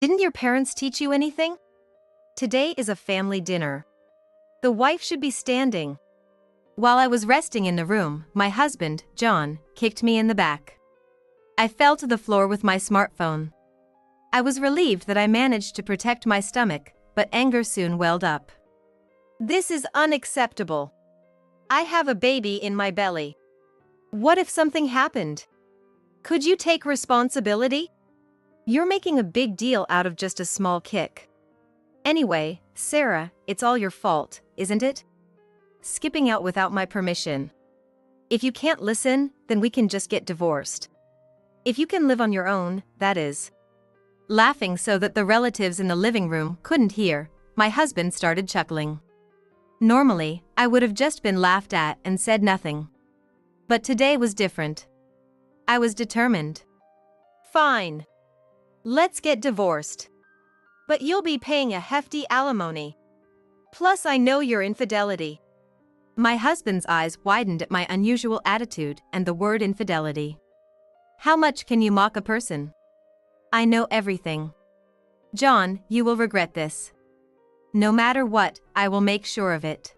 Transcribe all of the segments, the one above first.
Didn't your parents teach you anything? Today is a family dinner. The wife should be standing. While I was resting in the room, my husband, John, kicked me in the back. I fell to the floor with my smartphone. I was relieved that I managed to protect my stomach, but anger soon welled up. This is unacceptable. I have a baby in my belly. What if something happened? Could you take responsibility? You're making a big deal out of just a small kick. Anyway, Sarah, it's all your fault, isn't it? Skipping out without my permission. If you can't listen, then we can just get divorced. If you can live on your own, that is. Laughing so that the relatives in the living room couldn't hear, my husband started chuckling. Normally, I would have just been laughed at and said nothing. But today was different. I was determined. Fine. Let's get divorced. But you'll be paying a hefty alimony. Plus I know your infidelity. My husband's eyes widened at my unusual attitude and the word infidelity. How much can you mock a person? I know everything. John, you will regret this. No matter what, I will make sure of it.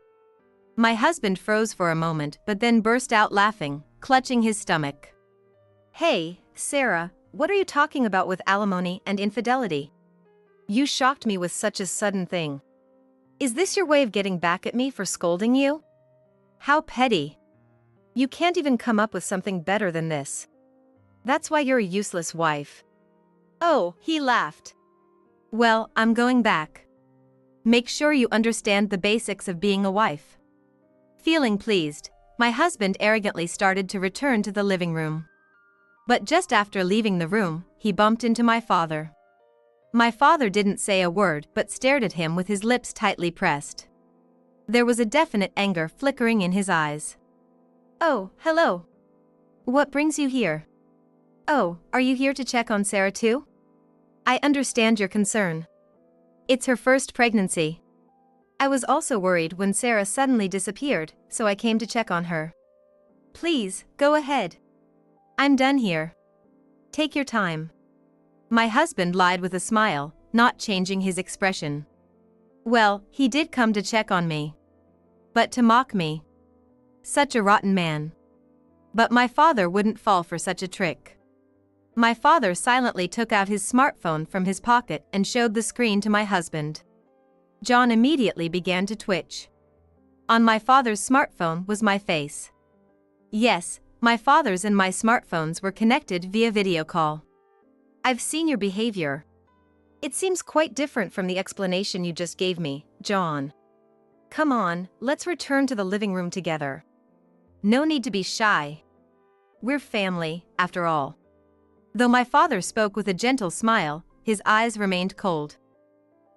My husband froze for a moment but then burst out laughing, clutching his stomach. Hey, Sarah, what are you talking about with alimony and infidelity? You shocked me with such a sudden thing. Is this your way of getting back at me for scolding you? How petty. You can't even come up with something better than this. That's why you're a useless wife. Oh, he laughed. Well, I'm going back. Make sure you understand the basics of being a wife. Feeling pleased, my husband arrogantly started to return to the living room. But just after leaving the room, he bumped into my father. My father didn't say a word but stared at him with his lips tightly pressed. There was a definite anger flickering in his eyes. Oh, hello. What brings you here? Oh, are you here to check on Sarah too? I understand your concern. It's her first pregnancy. I was also worried when Sarah suddenly disappeared, so I came to check on her. Please, go ahead. I'm done here. Take your time. My husband lied with a smile, not changing his expression. Well, he did come to check on me. But to mock me. Such a rotten man. But my father wouldn't fall for such a trick. My father silently took out his smartphone from his pocket and showed the screen to my husband. John immediately began to twitch. On my father's smartphone was my face. Yes, my father's and my smartphones were connected via video call. I've seen your behavior. It seems quite different from the explanation you just gave me, John. Come on, let's return to the living room together. No need to be shy. We're family, after all. Though my father spoke with a gentle smile, his eyes remained cold.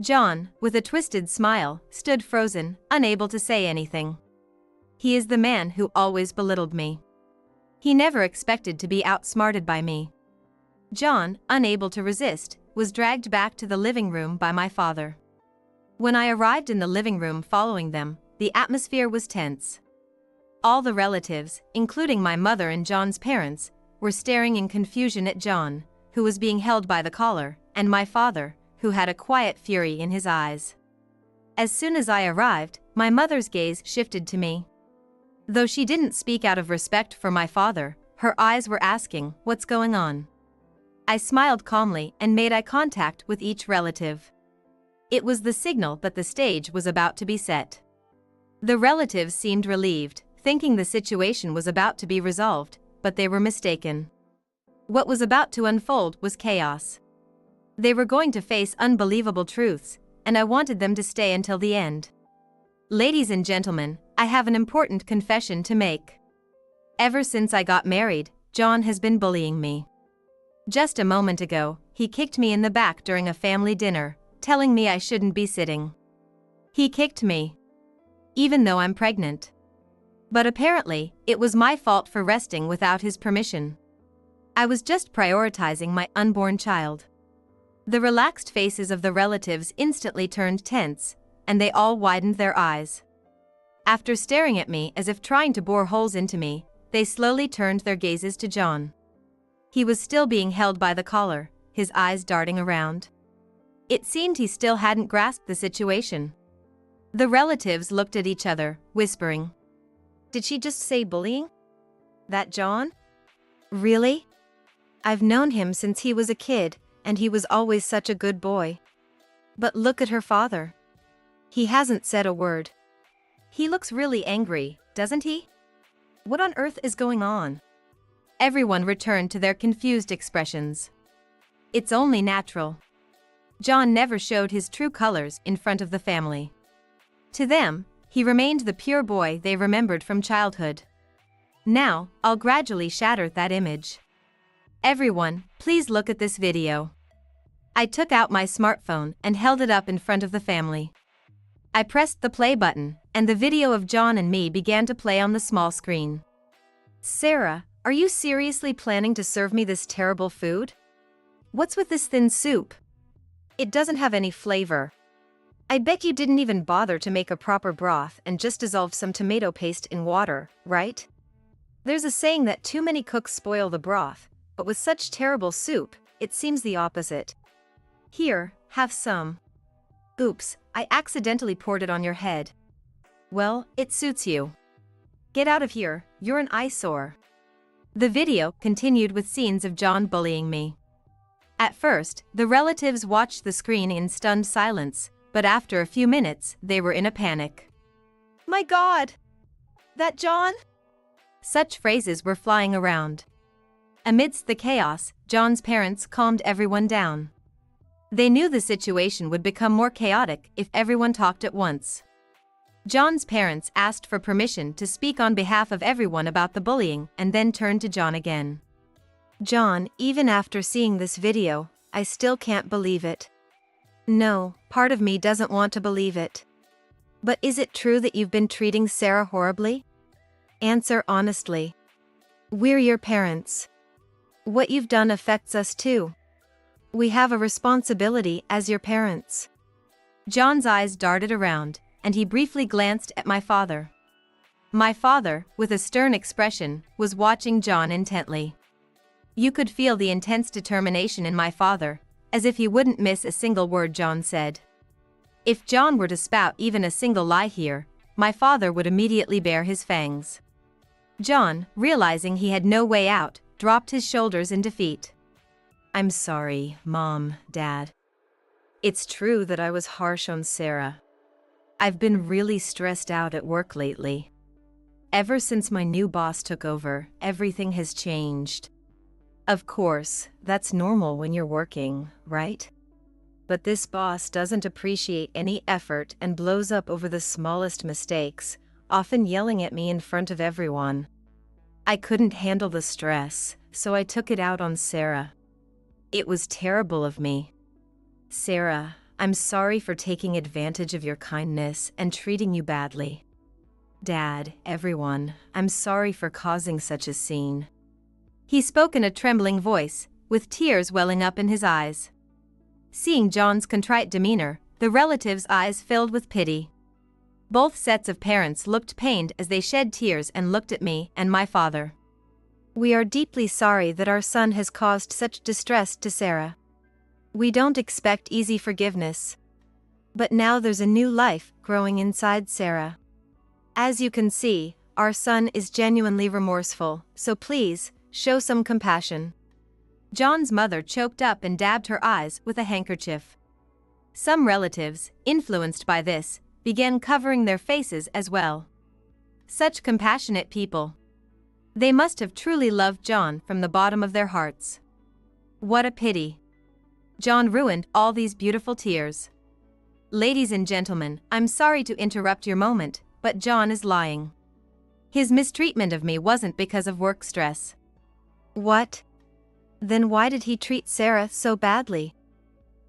John, with a twisted smile, stood frozen, unable to say anything. He is the man who always belittled me. He never expected to be outsmarted by me. John, unable to resist, was dragged back to the living room by my father. When I arrived in the living room following them, the atmosphere was tense. All the relatives, including my mother and John's parents, were staring in confusion at John, who was being held by the collar, and my father, who had a quiet fury in his eyes. As soon as I arrived, my mother's gaze shifted to me. Though she didn't speak out of respect for my father, her eyes were asking, "What's going on?" I smiled calmly and made eye contact with each relative. It was the signal that the stage was about to be set. The relatives seemed relieved, thinking the situation was about to be resolved, but they were mistaken. What was about to unfold was chaos. They were going to face unbelievable truths, and I wanted them to stay until the end. Ladies and gentlemen, I have an important confession to make. Ever since I got married, John has been bullying me. Just a moment ago, he kicked me in the back during a family dinner, telling me I shouldn't be sitting. He kicked me. Even though I'm pregnant. But apparently, it was my fault for resting without his permission. I was just prioritizing my unborn child. The relaxed faces of the relatives instantly turned tense, and they all widened their eyes. After staring at me as if trying to bore holes into me, they slowly turned their gazes to John. He was still being held by the collar, his eyes darting around. It seemed he still hadn't grasped the situation. The relatives looked at each other, whispering. Did she just say bullying? That John? Really? I've known him since he was a kid, and he was always such a good boy. But look at her father. He hasn't said a word. He looks really angry, doesn't he? What on earth is going on? Everyone returned to their confused expressions. It's only natural. John never showed his true colors in front of the family. To them, he remained the pure boy they remembered from childhood. Now, I'll gradually shatter that image. Everyone, please look at this video. I took out my smartphone and held it up in front of the family. I pressed the play button, and the video of John and me began to play on the small screen. Sarah, are you seriously planning to serve me this terrible food? What's with this thin soup? It doesn't have any flavor. I bet you didn't even bother to make a proper broth and just dissolved some tomato paste in water, right? There's a saying that too many cooks spoil the broth, but with such terrible soup, it seems the opposite. Here, have some. Oops, I accidentally poured it on your head. Well, it suits you. Get out of here, you're an eyesore. The video continued with scenes of John bullying me. At first, the relatives watched the screen in stunned silence, but after a few minutes, they were in a panic. My God! That John? Such phrases were flying around. Amidst the chaos, John's parents calmed everyone down. They knew the situation would become more chaotic if everyone talked at once. John's parents asked for permission to speak on behalf of everyone about the bullying and then turned to John again. John, even after seeing this video, I still can't believe it. No, part of me doesn't want to believe it. But is it true that you've been treating Sarah horribly? Answer honestly. We're your parents. What you've done affects us too. We have a responsibility as your parents. John's eyes darted around, and he briefly glanced at my father. My father, with a stern expression, was watching John intently. You could feel the intense determination in my father, as if he wouldn't miss a single word John said. If John were to spout even a single lie here, my father would immediately bare his fangs. John, realizing he had no way out, dropped his shoulders in defeat. I'm sorry, Mom, Dad. It's true that I was harsh on Sarah. I've been really stressed out at work lately. Ever since my new boss took over, everything has changed. Of course, that's normal when you're working, right? But this boss doesn't appreciate any effort and blows up over the smallest mistakes, often yelling at me in front of everyone. I couldn't handle the stress, so I took it out on Sarah. It was terrible of me. Sarah, I'm sorry for taking advantage of your kindness and treating you badly. Dad, everyone, I'm sorry for causing such a scene. He spoke in a trembling voice, with tears welling up in his eyes. Seeing John's contrite demeanor, the relatives' eyes filled with pity. Both sets of parents looked pained as they shed tears and looked at me and my father. We are deeply sorry that our son has caused such distress to Sarah. We don't expect easy forgiveness. But now there's a new life growing inside Sarah. As you can see, our son is genuinely remorseful, so please, show some compassion. John's mother choked up and dabbed her eyes with a handkerchief. Some relatives, influenced by this, began covering their faces as well. Such compassionate people. They must have truly loved John from the bottom of their hearts. What a pity. John ruined all these beautiful tears. Ladies and gentlemen, I'm sorry to interrupt your moment, but John is lying. His mistreatment of me wasn't because of work stress. What? Then why did he treat Sarah so badly?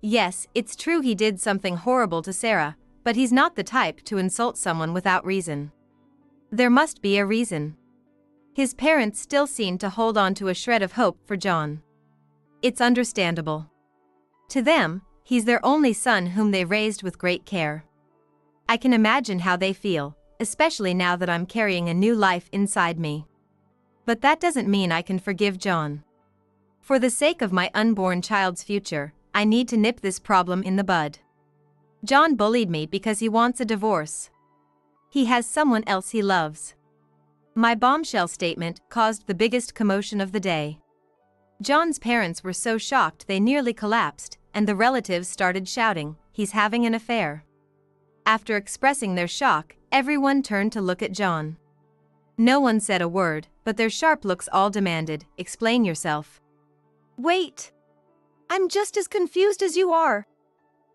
Yes, it's true he did something horrible to Sarah, but he's not the type to insult someone without reason. There must be a reason. His parents still seem to hold on to a shred of hope for John. It's understandable. To them, he's their only son whom they raised with great care. I can imagine how they feel, especially now that I'm carrying a new life inside me. But that doesn't mean I can forgive John. For the sake of my unborn child's future, I need to nip this problem in the bud. John bullied me because he wants a divorce. He has someone else he loves. My bombshell statement caused the biggest commotion of the day. John's parents were so shocked they nearly collapsed, and the relatives started shouting, "He's having an affair." After expressing their shock, everyone turned to look at John. No one said a word, but their sharp looks all demanded, "Explain yourself." Wait. I'm just as confused as you are.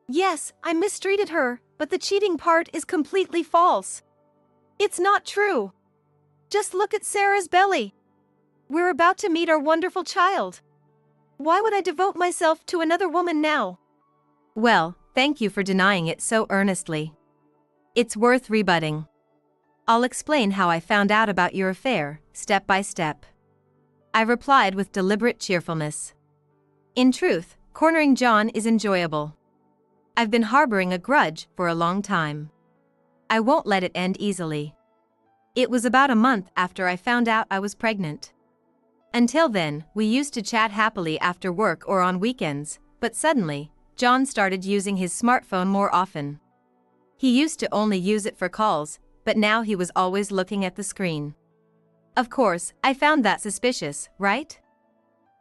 Yes, I mistreated her, but the cheating part is completely false. It's not true. Just look at Sarah's belly. We're about to meet our wonderful child. Why would I devote myself to another woman now? Well, thank you for denying it so earnestly. It's worth rebutting. I'll explain how I found out about your affair, step by step. I replied with deliberate cheerfulness. In truth, cornering John is enjoyable. I've been harboring a grudge for a long time. I won't let it end easily. It was about a month after I found out I was pregnant. Until then, we used to chat happily after work or on weekends, but suddenly, John started using his smartphone more often. He used to only use it for calls, but now he was always looking at the screen. Of course, I found that suspicious, right?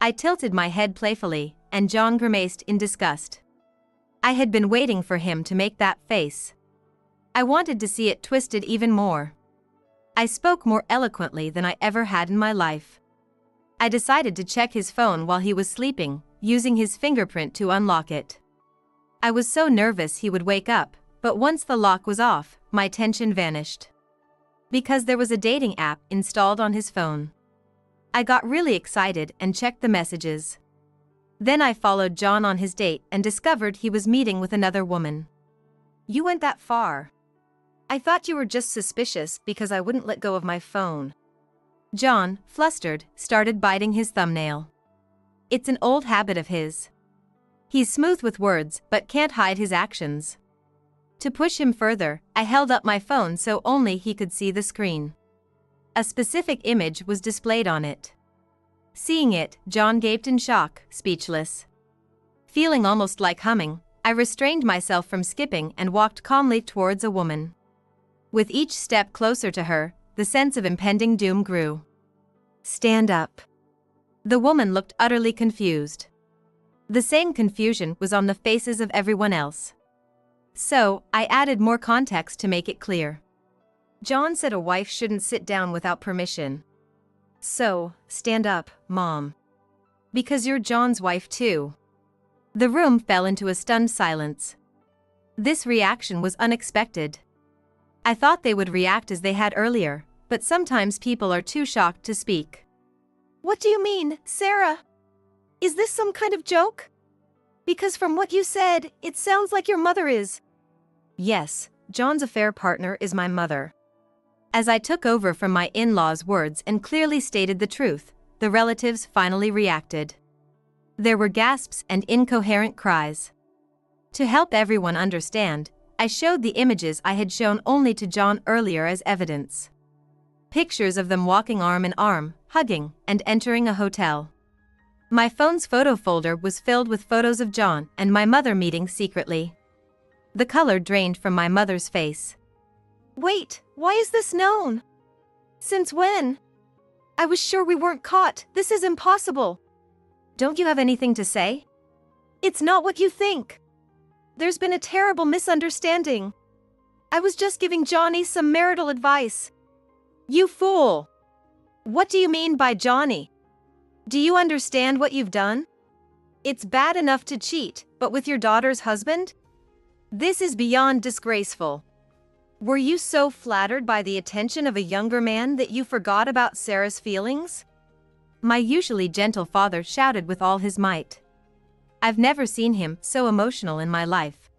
I tilted my head playfully, and John grimaced in disgust. I had been waiting for him to make that face. I wanted to see it twisted even more. I spoke more eloquently than I ever had in my life. I decided to check his phone while he was sleeping, using his fingerprint to unlock it. I was so nervous he would wake up, but once the lock was off, my tension vanished. Because there was a dating app installed on his phone. I got really excited and checked the messages. Then I followed John on his date and discovered he was meeting with another woman. You went that far. I thought you were just suspicious because I wouldn't let go of my phone. John, flustered, started biting his thumbnail. It's an old habit of his. He's smooth with words but can't hide his actions. To push him further, I held up my phone so only he could see the screen. A specific image was displayed on it. Seeing it, John gaped in shock, speechless. Feeling almost like humming, I restrained myself from skipping and walked calmly towards a woman. With each step closer to her, the sense of impending doom grew. "Stand up." The woman looked utterly confused. The same confusion was on the faces of everyone else. So, I added more context to make it clear. John said a wife shouldn't sit down without permission. So, stand up, Mom. Because you're John's wife too. The room fell into a stunned silence. This reaction was unexpected. I thought they would react as they had earlier, but sometimes people are too shocked to speak. What do you mean, Sarah? Is this some kind of joke? Because from what you said, it sounds like your mother is. Yes, John's affair partner is my mother. As I took over from my in-laws' words and clearly stated the truth, the relatives finally reacted. There were gasps and incoherent cries. To help everyone understand, I showed the images I had shown only to John earlier as evidence. Pictures of them walking arm in arm, hugging, and entering a hotel. My phone's photo folder was filled with photos of John and my mother meeting secretly. The color drained from my mother's face. Wait, why is this known? Since when? I was sure we weren't caught. This is impossible. Don't you have anything to say? It's not what you think. There's been a terrible misunderstanding. I was just giving Johnny some marital advice. You fool! What do you mean by Johnny? Do you understand what you've done? It's bad enough to cheat, but with your daughter's husband? This is beyond disgraceful. Were you so flattered by the attention of a younger man that you forgot about Sarah's feelings? My usually gentle father shouted with all his might. I've never seen him so emotional in my life.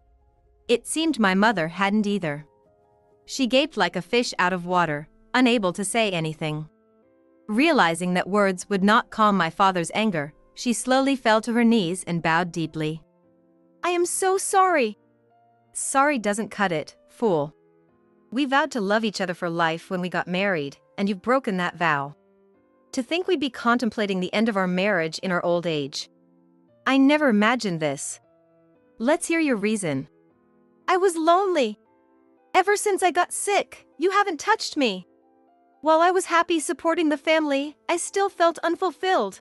It seemed my mother hadn't either. She gaped like a fish out of water, unable to say anything. Realizing that words would not calm my father's anger, she slowly fell to her knees and bowed deeply. I am so sorry. Sorry doesn't cut it, fool. We vowed to love each other for life when we got married, and you've broken that vow. To think we'd be contemplating the end of our marriage in our old age. I never imagined this. Let's hear your reason. I was lonely. Ever since I got sick, you haven't touched me. While I was happy supporting the family, I still felt unfulfilled.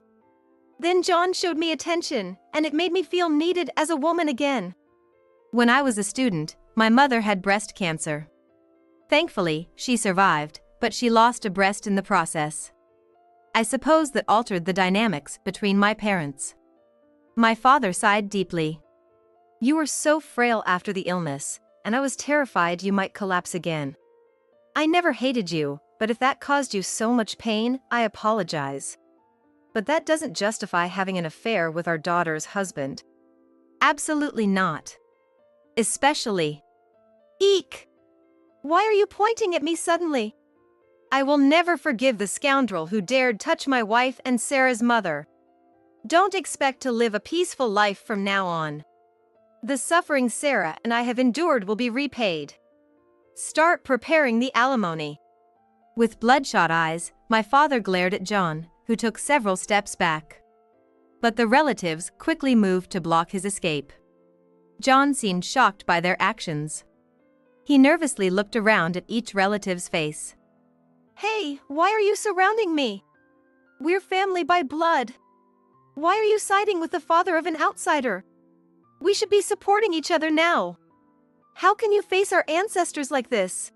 Then John showed me attention, and it made me feel needed as a woman again. When I was a student, my mother had breast cancer. Thankfully, she survived, but she lost a breast in the process. I suppose that altered the dynamics between my parents. My father sighed deeply. You were so frail after the illness, and I was terrified you might collapse again. I never hated you, but if that caused you so much pain, I apologize. But that doesn't justify having an affair with our daughter's husband. Absolutely not. Especially. Eek! Why are you pointing at me suddenly? I will never forgive the scoundrel who dared touch my wife and Sarah's mother. Don't expect to live a peaceful life from now on. The suffering Sarah and I have endured will be repaid. Start preparing the alimony. With bloodshot eyes, my father glared at John, who took several steps back. But the relatives quickly moved to block his escape. John seemed shocked by their actions. He nervously looked around at each relative's face. Hey, why are you surrounding me? We're family by blood. Why are you siding with the father of an outsider? We should be supporting each other now. How can you face our ancestors like this?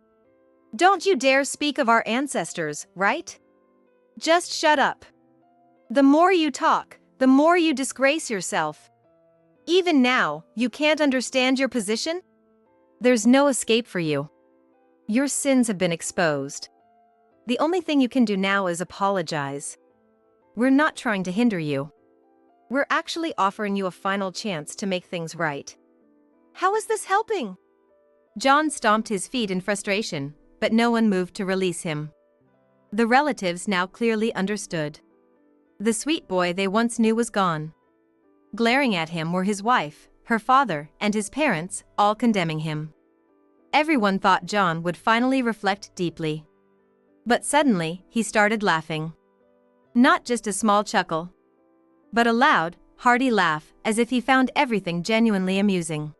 Don't you dare speak of our ancestors, right? Just shut up. The more you talk, the more you disgrace yourself. Even now, you can't understand your position? There's no escape for you. Your sins have been exposed. The only thing you can do now is apologize. We're not trying to hinder you. We're actually offering you a final chance to make things right. How is this helping? John stomped his feet in frustration, but no one moved to release him. The relatives now clearly understood. The sweet boy they once knew was gone. Glaring at him were his wife, her father, and his parents, all condemning him. Everyone thought John would finally reflect deeply. But suddenly, he started laughing. Not just a small chuckle, but a loud, hearty laugh, as if he found everything genuinely amusing.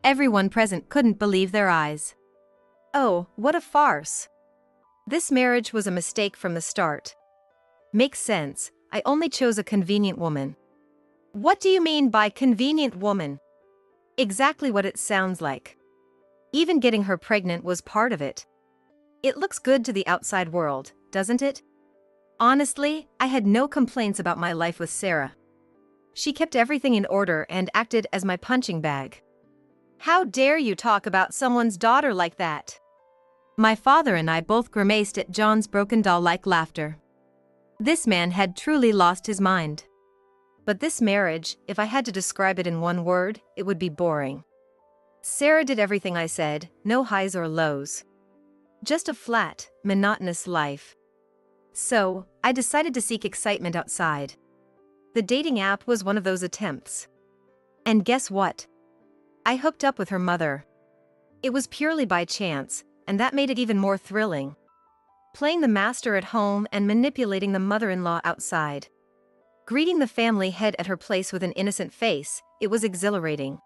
Everyone present couldn't believe their eyes. Oh, what a farce. This marriage was a mistake from the start. Makes sense, I only chose a convenient woman. What do you mean by convenient woman? Exactly what it sounds like. Even getting her pregnant was part of it. It looks good to the outside world, doesn't it? Honestly, I had no complaints about my life with Sarah. She kept everything in order and acted as my punching bag. How dare you talk about someone's daughter like that? My father and I both grimaced at John's broken doll-like laughter. This man had truly lost his mind. But this marriage, if I had to describe it in one word, it would be boring. Sarah did everything I said, no highs or lows. Just a flat, monotonous life. So, I decided to seek excitement outside. The dating app was one of those attempts. And guess what? I hooked up with her mother. It was purely by chance, and that made it even more thrilling. Playing the master at home and manipulating the mother-in-law outside. Greeting the family head at her place with an innocent face, it was exhilarating.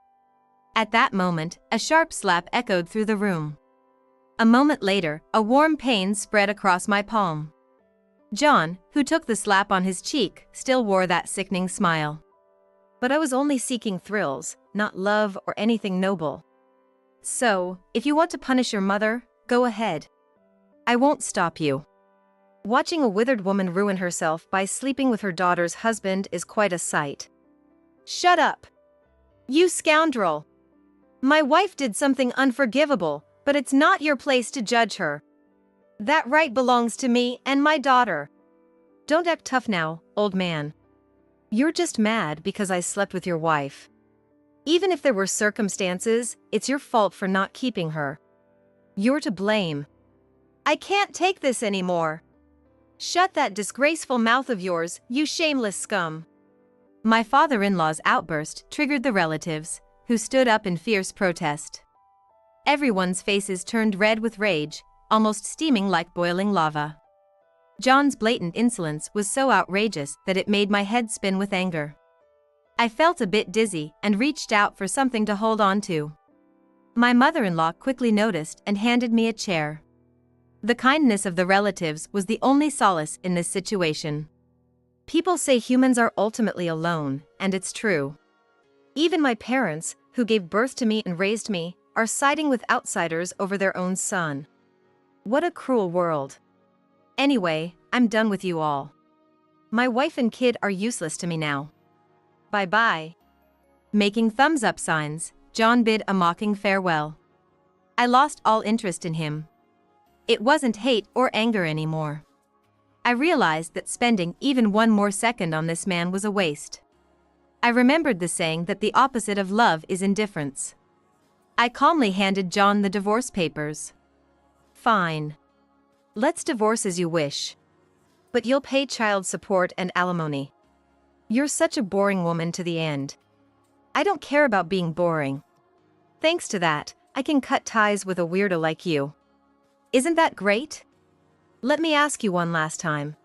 At that moment, a sharp slap echoed through the room. A moment later, a warm pain spread across my palm. John, who took the slap on his cheek, still wore that sickening smile. But I was only seeking thrills, not love or anything noble. So, if you want to punish your mother, go ahead. I won't stop you. Watching a withered woman ruin herself by sleeping with her daughter's husband is quite a sight. Shut up! You scoundrel! My wife did something unforgivable, but it's not your place to judge her. That right belongs to me and my daughter. Don't act tough now, old man. You're just mad because I slept with your wife. Even if there were circumstances, it's your fault for not keeping her. You're to blame. I can't take this anymore. Shut that disgraceful mouth of yours, you shameless scum. My father-in-law's outburst triggered the relatives, who stood up in fierce protest. Everyone's faces turned red with rage, almost steaming like boiling lava. John's blatant insolence was so outrageous that it made my head spin with anger. I felt a bit dizzy and reached out for something to hold on to. My mother-in-law quickly noticed and handed me a chair. The kindness of the relatives was the only solace in this situation. People say humans are ultimately alone, and it's true. Even my parents, who gave birth to me and raised me, are siding with outsiders over their own son. What a cruel world. Anyway, I'm done with you all. My wife and kid are useless to me now. Bye-bye. Making thumbs-up signs, John bid a mocking farewell. I lost all interest in him. It wasn't hate or anger anymore. I realized that spending even one more second on this man was a waste. I remembered the saying that the opposite of love is indifference. I calmly handed John the divorce papers. Fine. Let's divorce as you wish. But you'll pay child support and alimony. You're such a boring woman to the end. I don't care about being boring. Thanks to that, I can cut ties with a weirdo like you. Isn't that great? Let me ask you one last time.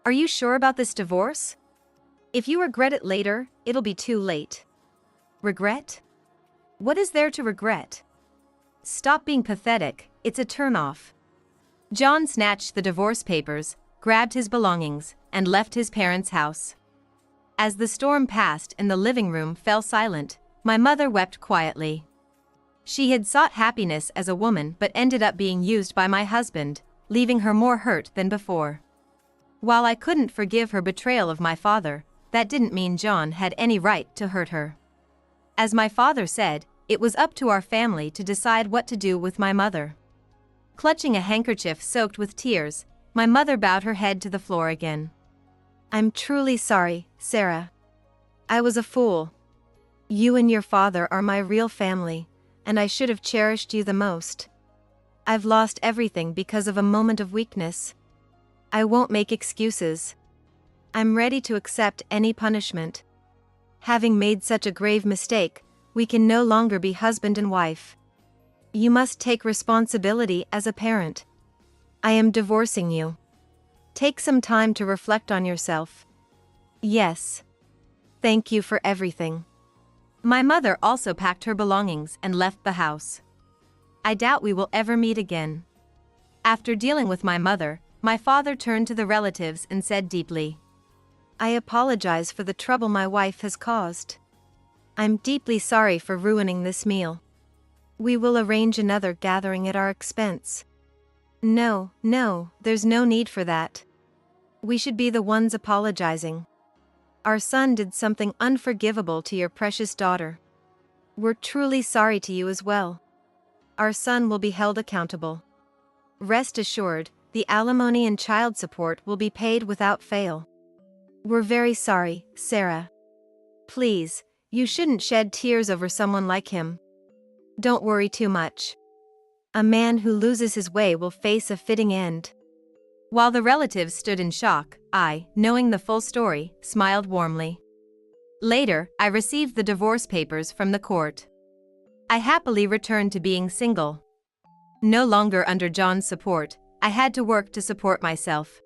Are you sure about this divorce? If you regret it later, it'll be too late. Regret? What is there to regret? Stop being pathetic, it's a turn-off. John snatched the divorce papers, grabbed his belongings, and left his parents' house. As the storm passed and the living room fell silent, my mother wept quietly. She had sought happiness as a woman but ended up being used by my husband, leaving her more hurt than before. While I couldn't forgive her betrayal of my father, that didn't mean John had any right to hurt her. As my father said, it was up to our family to decide what to do with my mother. Clutching a handkerchief soaked with tears, my mother bowed her head to the floor again. I'm truly sorry, Sarah. I was a fool. You and your father are my real family, and I should have cherished you the most. I've lost everything because of a moment of weakness. I won't make excuses. I'm ready to accept any punishment. Having made such a grave mistake, we can no longer be husband and wife. You must take responsibility as a parent. I am divorcing you. Take some time to reflect on yourself. Yes. Thank you for everything. My mother also packed her belongings and left the house. I doubt we will ever meet again. After dealing with my mother, my father turned to the relatives and said deeply, I apologize for the trouble my wife has caused. I'm deeply sorry for ruining this meal. We will arrange another gathering at our expense. No, there's no need for that. We should be the ones apologizing. Our son did something unforgivable to your precious daughter. We're truly sorry to you as well. Our son will be held accountable. Rest assured, the alimony and child support will be paid without fail. We're very sorry, Sarah. Please, you shouldn't shed tears over someone like him. Don't worry too much. A man who loses his way will face a fitting end. While the relatives stood in shock, I, knowing the full story, smiled warmly. Later, I received the divorce papers from the court. I happily returned to being single. No longer under John's support, I had to work to support myself.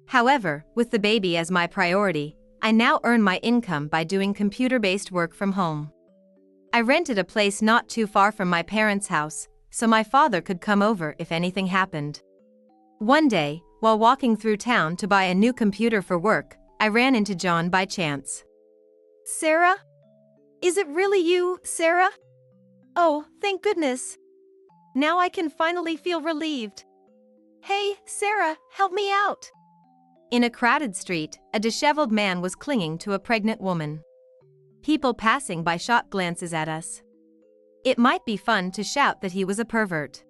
However, with the baby as my priority, I now earn my income by doing computer-based work from home. I rented a place not too far from my parents' house, so my father could come over if anything happened. One day, while walking through town to buy a new computer for work, I ran into John by chance. Sarah? Is it really you, Sarah? Oh, thank goodness. Now I can finally feel relieved. Hey, Sarah, help me out. In a crowded street, a disheveled man was clinging to a pregnant woman. People passing by shot glances at us. It might be fun to shout that he was a pervert.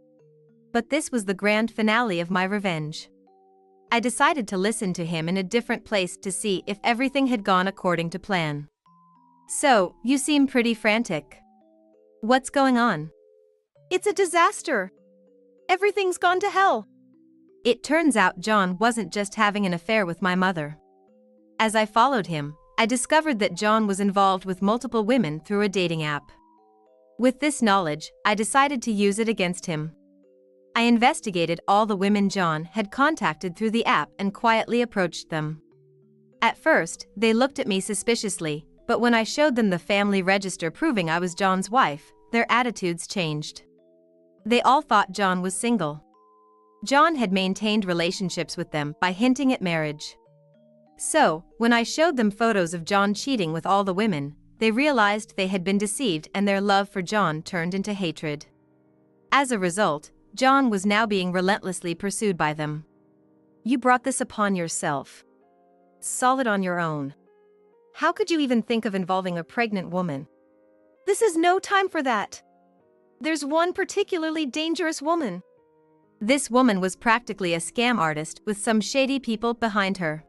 But this was the grand finale of my revenge. I decided to listen to him in a different place to see if everything had gone according to plan. So, you seem pretty frantic. What's going on? It's a disaster. Everything's gone to hell. It turns out John wasn't just having an affair with my mother. As I followed him, I discovered that John was involved with multiple women through a dating app. With this knowledge, I decided to use it against him. I investigated all the women John had contacted through the app and quietly approached them. At first, they looked at me suspiciously, But when I showed them the family register proving I was John's wife, their attitudes changed. They all thought John was single. John had maintained relationships with them by hinting at marriage. So, when I showed them photos of John cheating with all the women, they realized they had been deceived and their love for John turned into hatred. As a result, John was now being relentlessly pursued by them. You brought this upon yourself. Solid on your own. How could you even think of involving a pregnant woman? This is no time for that. There's one particularly dangerous woman. This woman was practically a scam artist with some shady people behind her.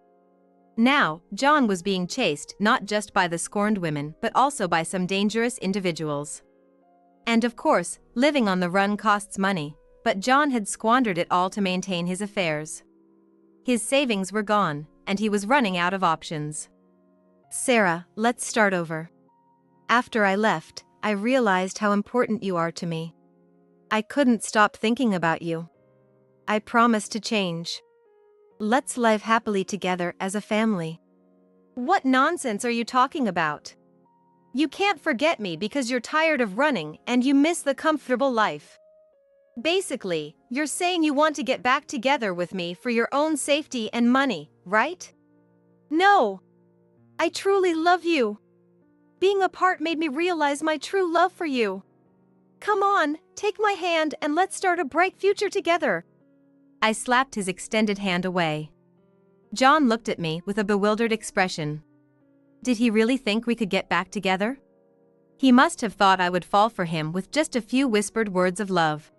Now, John was being chased not just by the scorned women but also by some dangerous individuals. And of course, living on the run costs money, but John had squandered it all to maintain his affairs. His savings were gone, and he was running out of options. Sarah, let's start over. After I left, I realized how important you are to me. I couldn't stop thinking about you. I promised to change. Let's live happily together as a family. What nonsense are you talking about? You can't forget me because you're tired of running and you miss the comfortable life. Basically, you're saying you want to get back together with me for your own safety and money, right? No! I truly love you. Being apart made me realize my true love for you. Come on, take my hand and let's start a bright future together. I slapped his extended hand away. John looked at me with a bewildered expression. Did he really think we could get back together? He must have thought I would fall for him with just a few whispered words of love.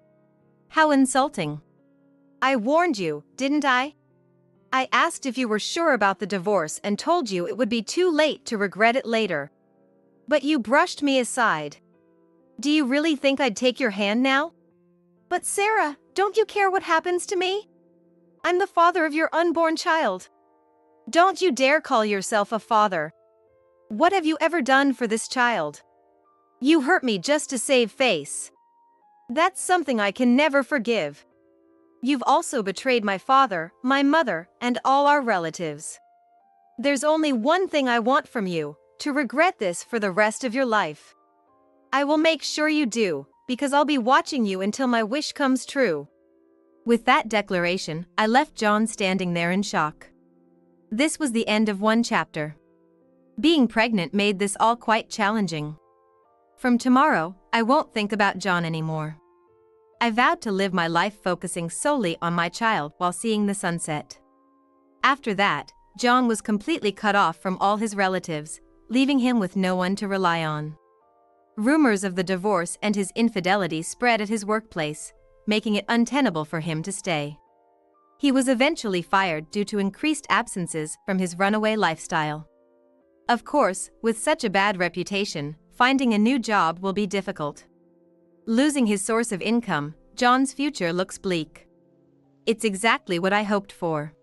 How insulting. I warned you, didn't I? I asked if you were sure about the divorce and told you it would be too late to regret it later. But you brushed me aside. Do you really think I'd take your hand now? But Sarah, don't you care what happens to me? I'm the father of your unborn child. Don't you dare call yourself a father. What have you ever done for this child? You hurt me just to save face. That's something I can never forgive. You've also betrayed my father, my mother, and all our relatives. There's only one thing I want from you, to regret this for the rest of your life. I will make sure you do, because I'll be watching you until my wish comes true. With that declaration, I left John standing there in shock. This was the end of one chapter. Being pregnant made this all quite challenging. From tomorrow, I won't think about John anymore. I vowed to live my life focusing solely on my child while seeing the sunset. After that, John was completely cut off from all his relatives, leaving him with no one to rely on. Rumors of the divorce and his infidelity spread at his workplace, making it untenable for him to stay. He was eventually fired due to increased absences from his runaway lifestyle. Of course, with such a bad reputation, finding a new job will be difficult. Losing his source of income, John's future looks bleak. It's exactly what I hoped for.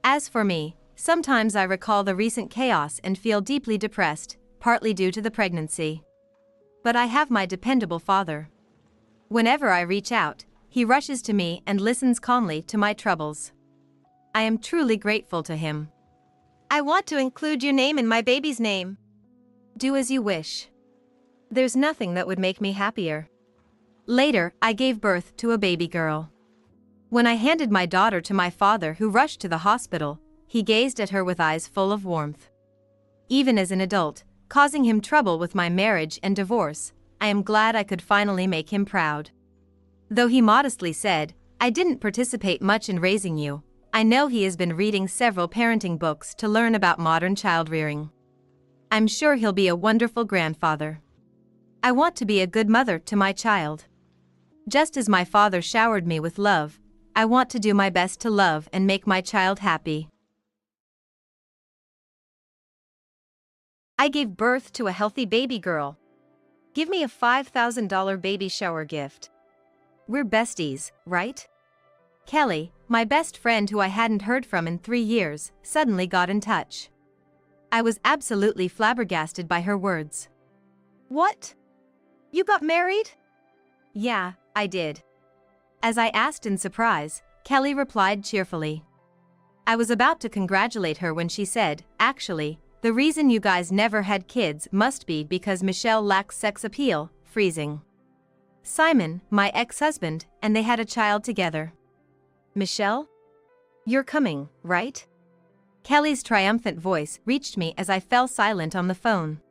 As for me, sometimes I recall the recent chaos and feel deeply depressed, partly due to the pregnancy. But I have my dependable father. Whenever I reach out, he rushes to me and listens calmly to my troubles. I am truly grateful to him. I want to include your name in my baby's name. Do as you wish. There's nothing that would make me happier. Later, I gave birth to a baby girl. When I handed my daughter to my father, who rushed to the hospital, he gazed at her with eyes full of warmth. Even as an adult, causing him trouble with my marriage and divorce, I am glad I could finally make him proud. Though he modestly said, "I didn't participate much in raising you," I know he has been reading several parenting books to learn about modern child rearing. I'm sure he'll be a wonderful grandfather. I want to be a good mother to my child. Just as my father showered me with love, I want to do my best to love and make my child happy. I gave birth to a healthy baby girl. Give me a $5,000 baby shower gift. We're besties, right? Kelly, my best friend who I hadn't heard from in 3 years, suddenly got in touch. I was absolutely flabbergasted by her words. What? You got married? Yeah, I did. As I asked in surprise, Kelly replied cheerfully. I was about to congratulate her when she said, "Actually, The reason you guys never had kids must be because Michelle lacks sex appeal, freezing. Simon, my ex-husband, and they had a child together. Michelle? You're coming, right? Kelly's triumphant voice reached me as I fell silent on the phone.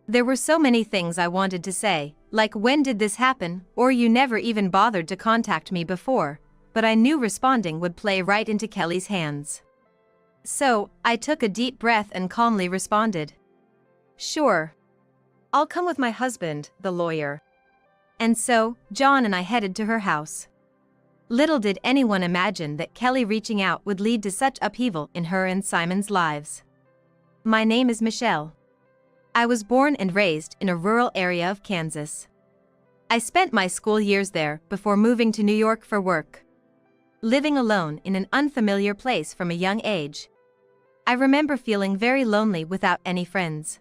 There were so many things I wanted to say, like when did this happen, or you never even bothered to contact me before, but I knew responding would play right into Kelly's hands. So, I took a deep breath and calmly responded. Sure. I'll come with my husband, the lawyer. And so, John and I headed to her house. Little did anyone imagine that Kelly reaching out would lead to such upheaval in her and Simon's lives. My name is Michelle. I was born and raised in a rural area of Kansas. I spent my school years there before moving to New York for work. Living alone in an unfamiliar place from a young age, I remember feeling very lonely without any friends.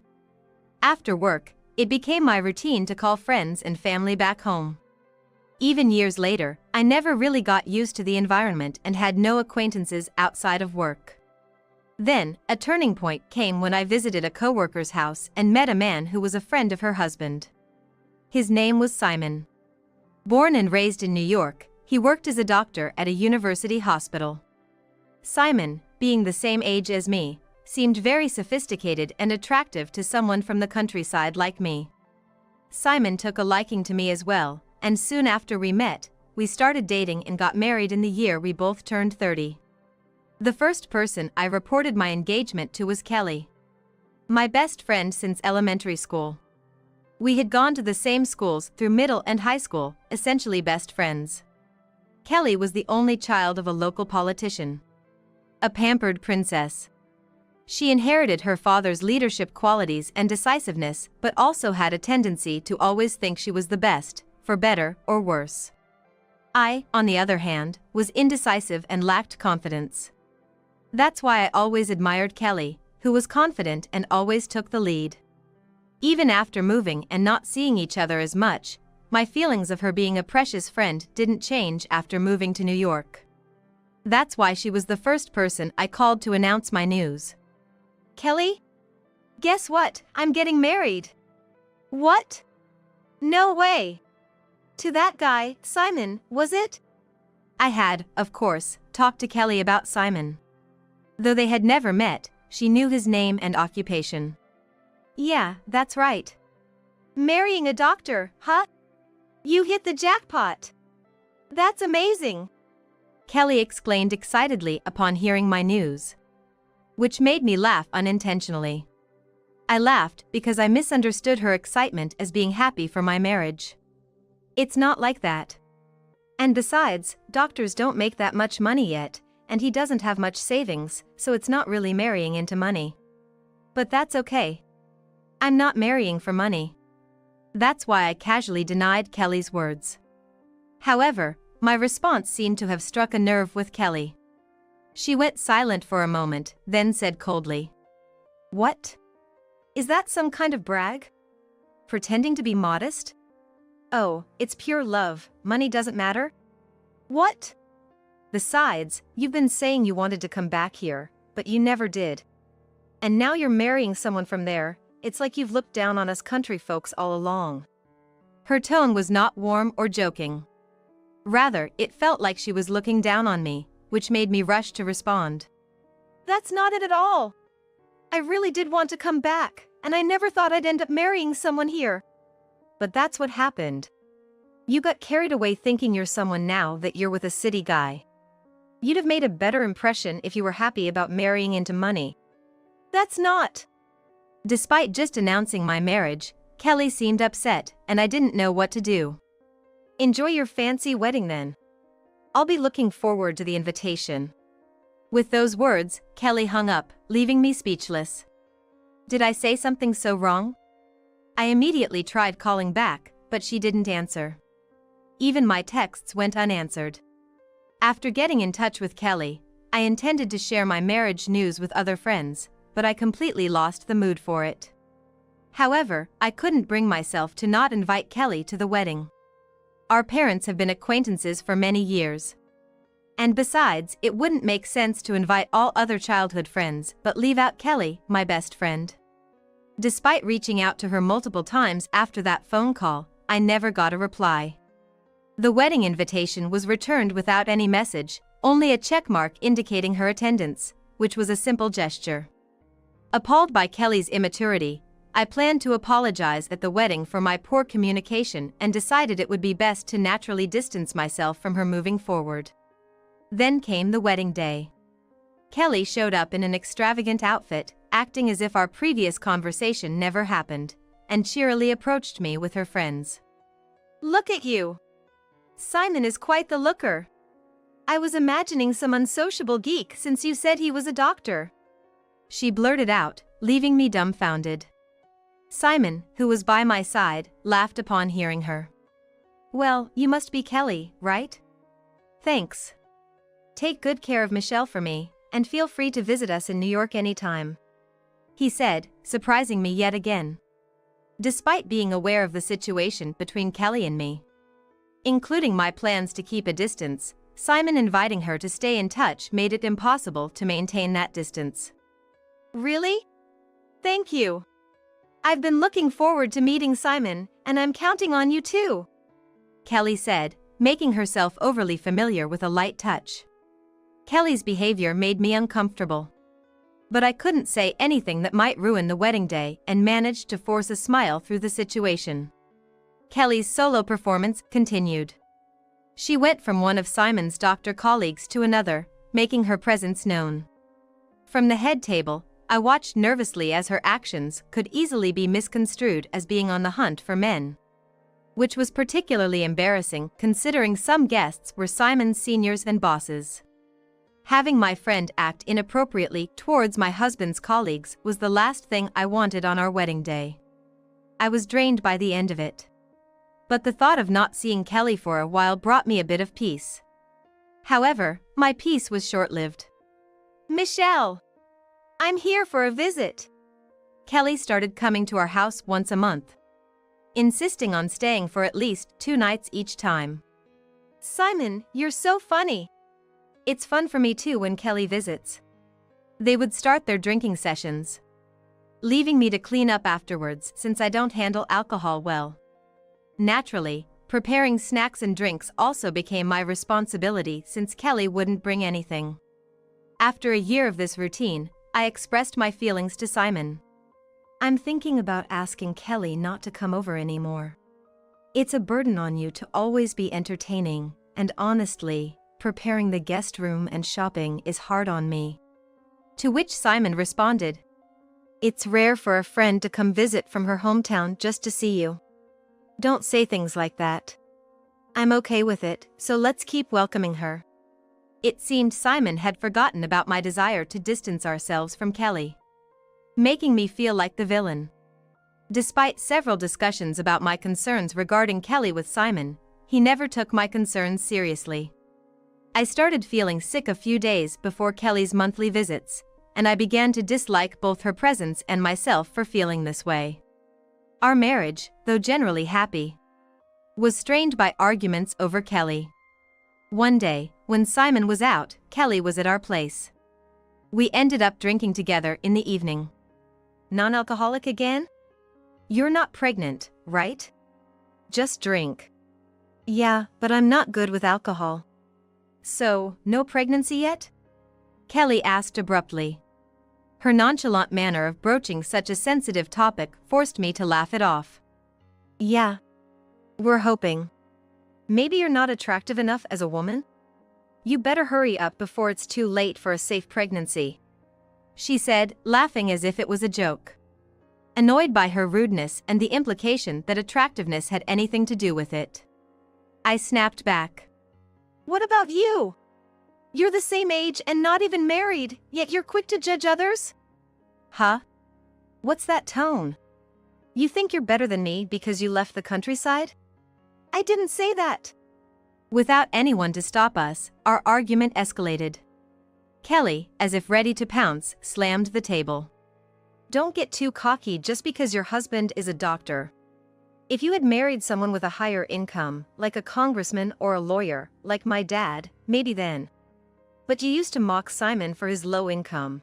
After work, it became my routine to call friends and family back home. Even years later, I never really got used to the environment and had no acquaintances outside of work. Then, a turning point came when I visited a coworker's house and met a man who was a friend of her husband. His name was Simon. Born and raised in New York, he worked as a doctor at a university hospital. Simon, being the same age as me, seemed very sophisticated and attractive to someone from the countryside like me. Simon took a liking to me as well, and soon after we met, we started dating and got married in the year we both turned 30. The first person I reported my engagement to was Kelly, my best friend since elementary school. We had gone to the same schools through middle and high school, essentially best friends. Kelly was the only child of a local politician, a pampered princess. She inherited her father's leadership qualities and decisiveness, but also had a tendency to always think she was the best, for better or worse. I, on the other hand, was indecisive and lacked confidence. That's why I always admired Kelly, who was confident and always took the lead. Even after moving and not seeing each other as much, my feelings of her being a precious friend didn't change after moving to New York. That's why she was the first person I called to announce my news. Kelly? Guess what? I'm getting married. What? No way. To that guy, Simon, was it? I had, of course, talked to Kelly about Simon. Though they had never met, she knew his name and occupation. Yeah, that's right. Marrying a doctor, huh? You hit the jackpot. That's amazing. Kelly exclaimed excitedly upon hearing my news, which made me laugh unintentionally. I laughed because I misunderstood her excitement as being happy for my marriage. It's not like that. And besides, doctors don't make that much money yet, and he doesn't have much savings, so it's not really marrying into money. But that's okay. I'm not marrying for money. That's why I casually denied Kelly's words. However, my response seemed to have struck a nerve with Kelly. She went silent for a moment, then said coldly, "What? Is that some kind of brag? Pretending to be modest? Oh, it's pure love, money doesn't matter? What? Besides, you've been saying you wanted to come back here, but you never did. And now you're marrying someone from there, it's like you've looked down on us country folks all along." Her tone was not warm or joking. Rather, it felt like she was looking down on me, which made me rush to respond. That's not it at all. I really did want to come back, and I never thought I'd end up marrying someone here. But that's what happened. You got carried away thinking you're someone now that you're with a city guy. You'd have made a better impression if you were happy about marrying into money. That's not. Despite just announcing my marriage, Kelly seemed upset, and I didn't know what to do. Enjoy your fancy wedding then. I'll be looking forward to the invitation. With those words, Kelly hung up, leaving me speechless. Did I say something so wrong? I immediately tried calling back, but she didn't answer. Even my texts went unanswered. After getting in touch with Kelly, I intended to share my marriage news with other friends, but I completely lost the mood for it. However, I couldn't bring myself to not invite Kelly to the wedding. Our parents have been acquaintances for many years. And besides, it wouldn't make sense to invite all other childhood friends but leave out Kelly, my best friend. Despite reaching out to her multiple times after that phone call, I never got a reply. The wedding invitation was returned without any message, only a checkmark indicating her attendance, which was a simple gesture. Appalled by Kelly's immaturity, I planned to apologize at the wedding for my poor communication and decided it would be best to naturally distance myself from her moving forward. Then came the wedding day. Kelly showed up in an extravagant outfit, acting as if our previous conversation never happened, and cheerily approached me with her friends. Look at you! Simon is quite the looker. I was imagining some unsociable geek since you said he was a doctor. She blurted out, leaving me dumbfounded. Simon, who was by my side, laughed upon hearing her. Well, you must be Kelly, right? Thanks. Take good care of Michelle for me, and feel free to visit us in New York anytime, he said, surprising me yet again. Despite being aware of the situation between Kelly and me, including my plans to keep a distance, Simon inviting her to stay in touch made it impossible to maintain that distance. Really? Thank you. I've been looking forward to meeting Simon, and I'm counting on you too, Kelly said, making herself overly familiar with a light touch. Kelly's behavior made me uncomfortable. But I couldn't say anything that might ruin the wedding day and managed to force a smile through the situation. Kelly's solo performance continued. She went from one of Simon's doctor colleagues to another, making her presence known. From the head table, I watched nervously as her actions could easily be misconstrued as being on the hunt for men, which was particularly embarrassing considering some guests were Simon's seniors and bosses. Having my friend act inappropriately towards my husband's colleagues was the last thing I wanted on our wedding day. I was drained by the end of it. But the thought of not seeing Kelly for a while brought me a bit of peace. However, my peace was short-lived. Michelle! I'm here for a visit. Kelly started coming to our house once a month, insisting on staying for at least 2 nights each time. Simon, you're so funny. It's fun for me too when Kelly visits. They would start their drinking sessions, leaving me to clean up afterwards since I don't handle alcohol well. Naturally, preparing snacks and drinks also became my responsibility since Kelly wouldn't bring anything. After a year of this routine, I expressed my feelings to Simon. I'm thinking about asking Kelly not to come over anymore. It's a burden on you to always be entertaining, and honestly, preparing the guest room and shopping is hard on me. To which Simon responded, It's rare for a friend to come visit from her hometown just to see you. Don't say things like that. I'm okay with it, so let's keep welcoming her. It seemed Simon had forgotten about my desire to distance ourselves from Kelly, making me feel like the villain. Despite several discussions about my concerns regarding Kelly with Simon, he never took my concerns seriously. I started feeling sick a few days before Kelly's monthly visits, and I began to dislike both her presence and myself for feeling this way. Our marriage, though generally happy, was strained by arguments over Kelly. One day, when Simon was out, Kelly was at our place. We ended up drinking together in the evening. Non-alcoholic again? You're not pregnant, right? Just drink. Yeah, but I'm not good with alcohol. So, no pregnancy yet? Kelly asked abruptly. Her nonchalant manner of broaching such a sensitive topic forced me to laugh it off. Yeah. We're hoping. Maybe you're not attractive enough as a woman? You better hurry up before it's too late for a safe pregnancy, she said, laughing as if it was a joke. Annoyed by her rudeness and the implication that attractiveness had anything to do with it, I snapped back. What about you? You're the same age and not even married, yet you're quick to judge others? Huh? What's that tone? You think you're better than me because you left the countryside? I didn't say that. Without anyone to stop us, our argument escalated. Kelly, as if ready to pounce, slammed the table. Don't get too cocky just because your husband is a doctor. If you had married someone with a higher income, like a congressman or a lawyer, like my dad, maybe then. But you used to mock Simon for his low income.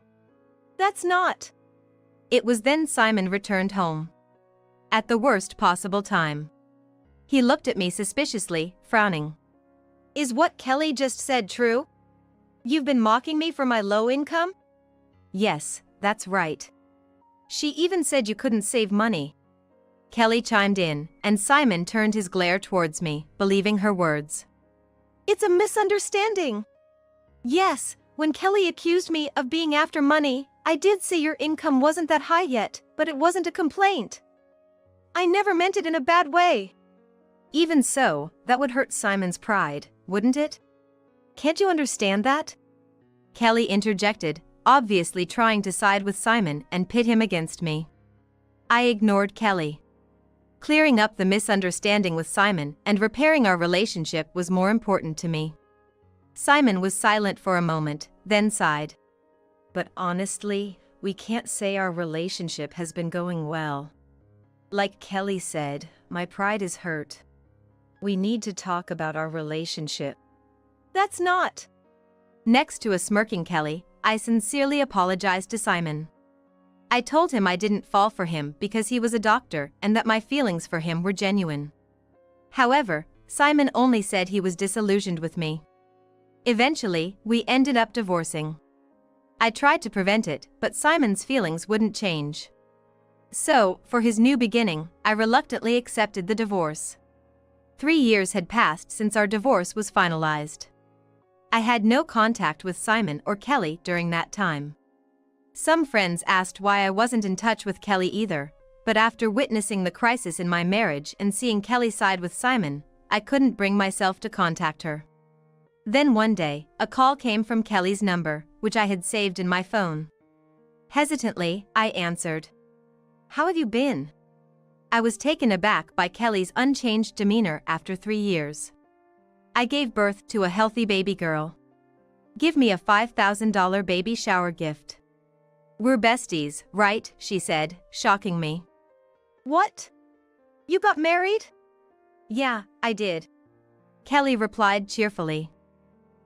That's not. It was then Simon returned home. At the worst possible time. He looked at me suspiciously, frowning. Is what Kelly just said true? You've been mocking me for my low income? Yes, that's right. She even said you couldn't save money. Kelly chimed in, and Simon turned his glare towards me, believing her words. It's a misunderstanding. Yes, when Kelly accused me of being after money, I did say your income wasn't that high yet, but it wasn't a complaint. I never meant it in a bad way. Even so, that would hurt Simon's pride, wouldn't it? Can't you understand that? Kelly interjected, obviously trying to side with Simon and pit him against me. I ignored Kelly. Clearing up the misunderstanding with Simon and repairing our relationship was more important to me. Simon was silent for a moment, then sighed. But honestly, we can't say our relationship has been going well. Like Kelly said, my pride is hurt. We need to talk about our relationship. That's not. Next to a smirking Kelly, I sincerely apologized to Simon. I told him I didn't fall for him because he was a doctor and that my feelings for him were genuine. However, Simon only said he was disillusioned with me. Eventually, we ended up divorcing. I tried to prevent it, but Simon's feelings wouldn't change. So, for his new beginning, I reluctantly accepted the divorce. 3 years had passed since our divorce was finalized. I had no contact with Simon or Kelly during that time. Some friends asked why I wasn't in touch with Kelly either, but after witnessing the crisis in my marriage and seeing Kelly side with Simon, I couldn't bring myself to contact her. Then one day, a call came from Kelly's number, which I had saved in my phone. Hesitantly, I answered. How have you been? I was taken aback by Kelly's unchanged demeanor after 3 years. I gave birth to a healthy baby girl. Give me a $5,000 baby shower gift. We're besties, right? She said, shocking me. What? You got married? Yeah, I did. Kelly replied cheerfully.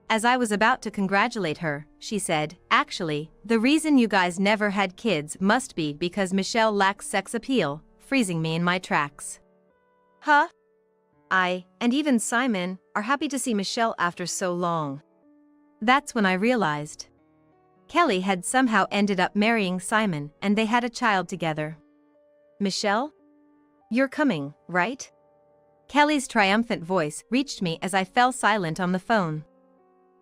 As I was about to congratulate her, she said, actually, the reason you guys never had kids must be because Michelle lacks sex appeal, freezing me in my tracks. Huh? I, and even Simon, are happy to see Michelle after so long. That's when I realized. Kelly had somehow ended up marrying Simon and they had a child together. Michelle? You're coming, right? Kelly's triumphant voice reached me as I fell silent on the phone.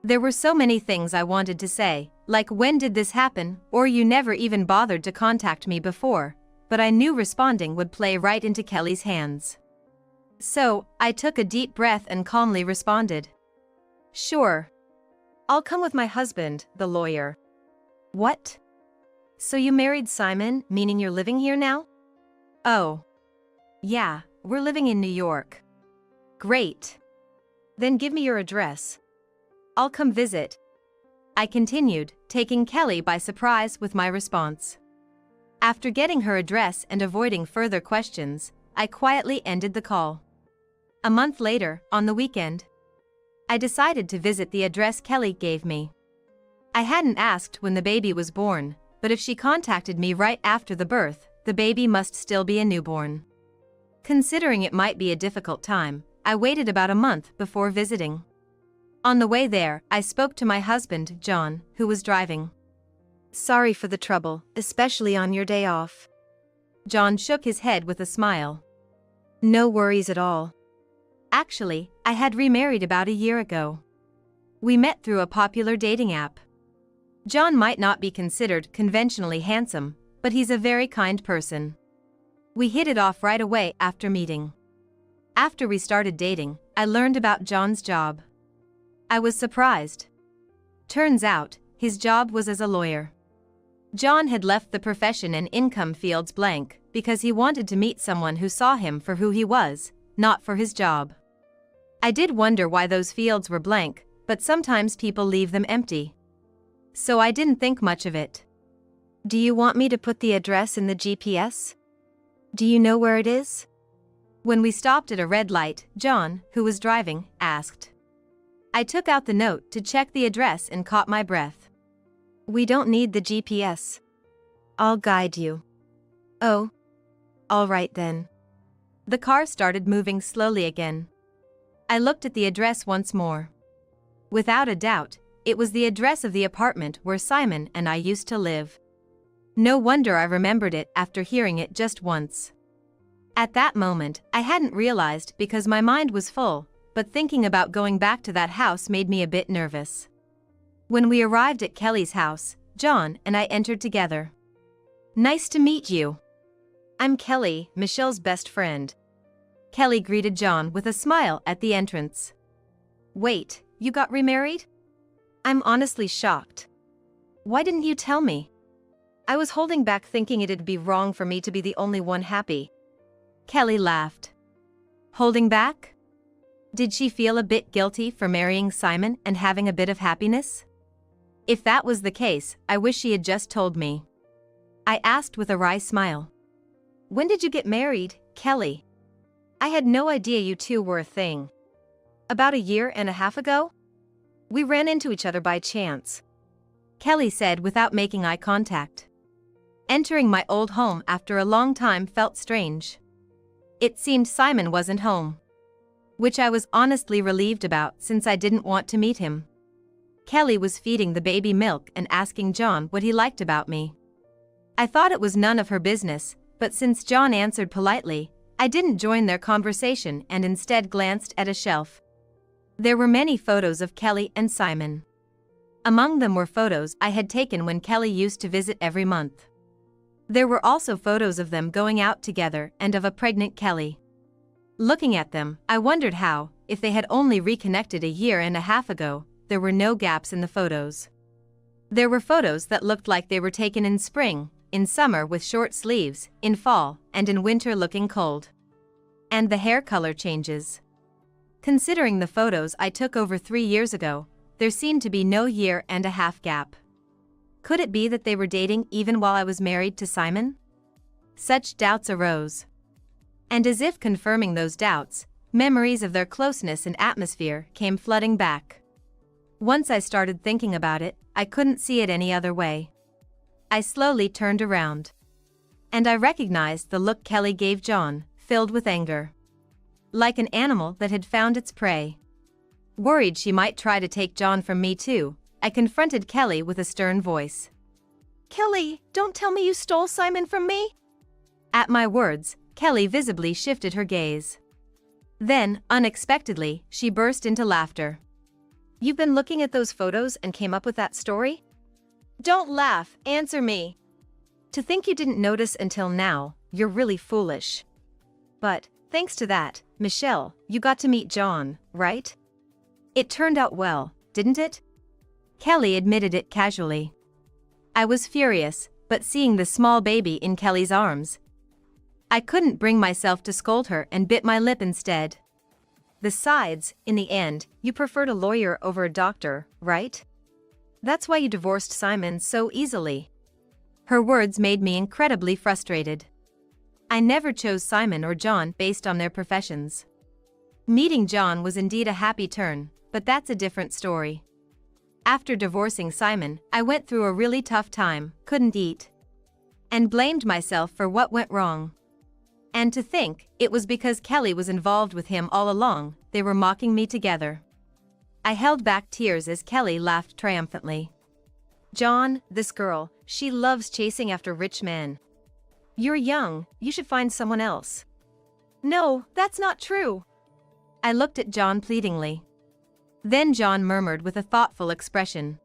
There were so many things I wanted to say, like when did this happen, or you never even bothered to contact me before, but I knew responding would play right into Kelly's hands. So, I took a deep breath and calmly responded. Sure. I'll come with my husband, the lawyer. What? So you married Simon, meaning you're living here now? Oh. Yeah, we're living in New York. Great. Then give me your address. I'll come visit. I continued, taking Kelly by surprise with my response. After getting her address and avoiding further questions, I quietly ended the call. A month later, on the weekend, I decided to visit the address Kelly gave me. I hadn't asked when the baby was born, but if she contacted me right after the birth, the baby must still be a newborn. Considering it might be a difficult time, I waited about a month before visiting. On the way there, I spoke to my husband, John, who was driving. Sorry for the trouble, especially on your day off. John shook his head with a smile. No worries at all. Actually, I had remarried about a year ago. We met through a popular dating app. John might not be considered conventionally handsome, but he's a very kind person. We hit it off right away after meeting. After we started dating, I learned about John's job. I was surprised. Turns out, his job was as a lawyer. John had left the profession and income fields blank because he wanted to meet someone who saw him for who he was, not for his job. I did wonder why those fields were blank, but sometimes people leave them empty. So I didn't think much of it. Do you want me to put the address in the GPS? Do you know where it is? When we stopped at a red light, John, who was driving, asked. I took out the note to check the address and caught my breath. We don't need the GPS. I'll guide you. Oh. All right then. The car started moving slowly again. I looked at the address once more. Without a doubt, it was the address of the apartment where Simon and I used to live. No wonder I remembered it after hearing it just once. At that moment, I hadn't realized because my mind was full, but thinking about going back to that house made me a bit nervous. When we arrived at Kelly's house, John and I entered together. Nice to meet you. I'm Kelly, Michelle's best friend. Kelly greeted John with a smile at the entrance. Wait, you got remarried? I'm honestly shocked. Why didn't you tell me? I was holding back thinking it'd be wrong for me to be the only one happy. Kelly laughed. Holding back? Did she feel a bit guilty for marrying Simon and having a bit of happiness? If that was the case, I wish she had just told me. I asked with a wry smile. When did you get married, Kelly? I had no idea you two were a thing. About 1.5 years ago? We ran into each other by chance. Kelly said without making eye contact. Entering my old home after a long time felt strange. It seemed Simon wasn't home. Which I was honestly relieved about since I didn't want to meet him. Kelly was feeding the baby milk and asking John what he liked about me. I thought it was none of her business, but since John answered politely, I didn't join their conversation and instead glanced at a shelf. There were many photos of Kelly and Simon. Among them were photos I had taken when Kelly used to visit every month. There were also photos of them going out together and of a pregnant Kelly. Looking at them, I wondered how, if they had only reconnected 1.5 years ago, there were no gaps in the photos. There were photos that looked like they were taken in spring, in summer with short sleeves, in fall, and in winter looking cold. And the hair color changes. Considering the photos I took over 3 years ago, there seemed to be no 1.5 year gap. Could it be that they were dating even while I was married to Simon? Such doubts arose. And as if confirming those doubts, memories of their closeness and atmosphere came flooding back. Once I started thinking about it, I couldn't see it any other way. I slowly turned around. And I recognized the look Kelly gave John, filled with anger. Like an animal that had found its prey. Worried she might try to take John from me too, I confronted Kelly with a stern voice. Kelly, don't tell me you stole Simon from me? At my words, Kelly visibly shifted her gaze. Then, unexpectedly, she burst into laughter. You've been looking at those photos and came up with that story? Don't laugh, answer me. To think you didn't notice until now, you're really foolish. But, thanks to that, Michelle, you got to meet John, right? It turned out well, didn't it? Kelly admitted it casually. I was furious, but seeing the small baby in Kelly's arms, I couldn't bring myself to scold her and bit my lip instead. Besides, in the end, you preferred a lawyer over a doctor, right? That's why you divorced Simon so easily. Her words made me incredibly frustrated. I never chose Simon or John based on their professions. Meeting John was indeed a happy turn, but that's a different story. After divorcing Simon, I went through a really tough time, couldn't eat, and blamed myself for what went wrong. And to think, it was because Kelly was involved with him all along, they were mocking me together. I held back tears as Kelly laughed triumphantly. John, this girl, she loves chasing after rich men. You're young, you should find someone else. No, that's not true. I looked at John pleadingly. Then John murmured with a thoughtful expression.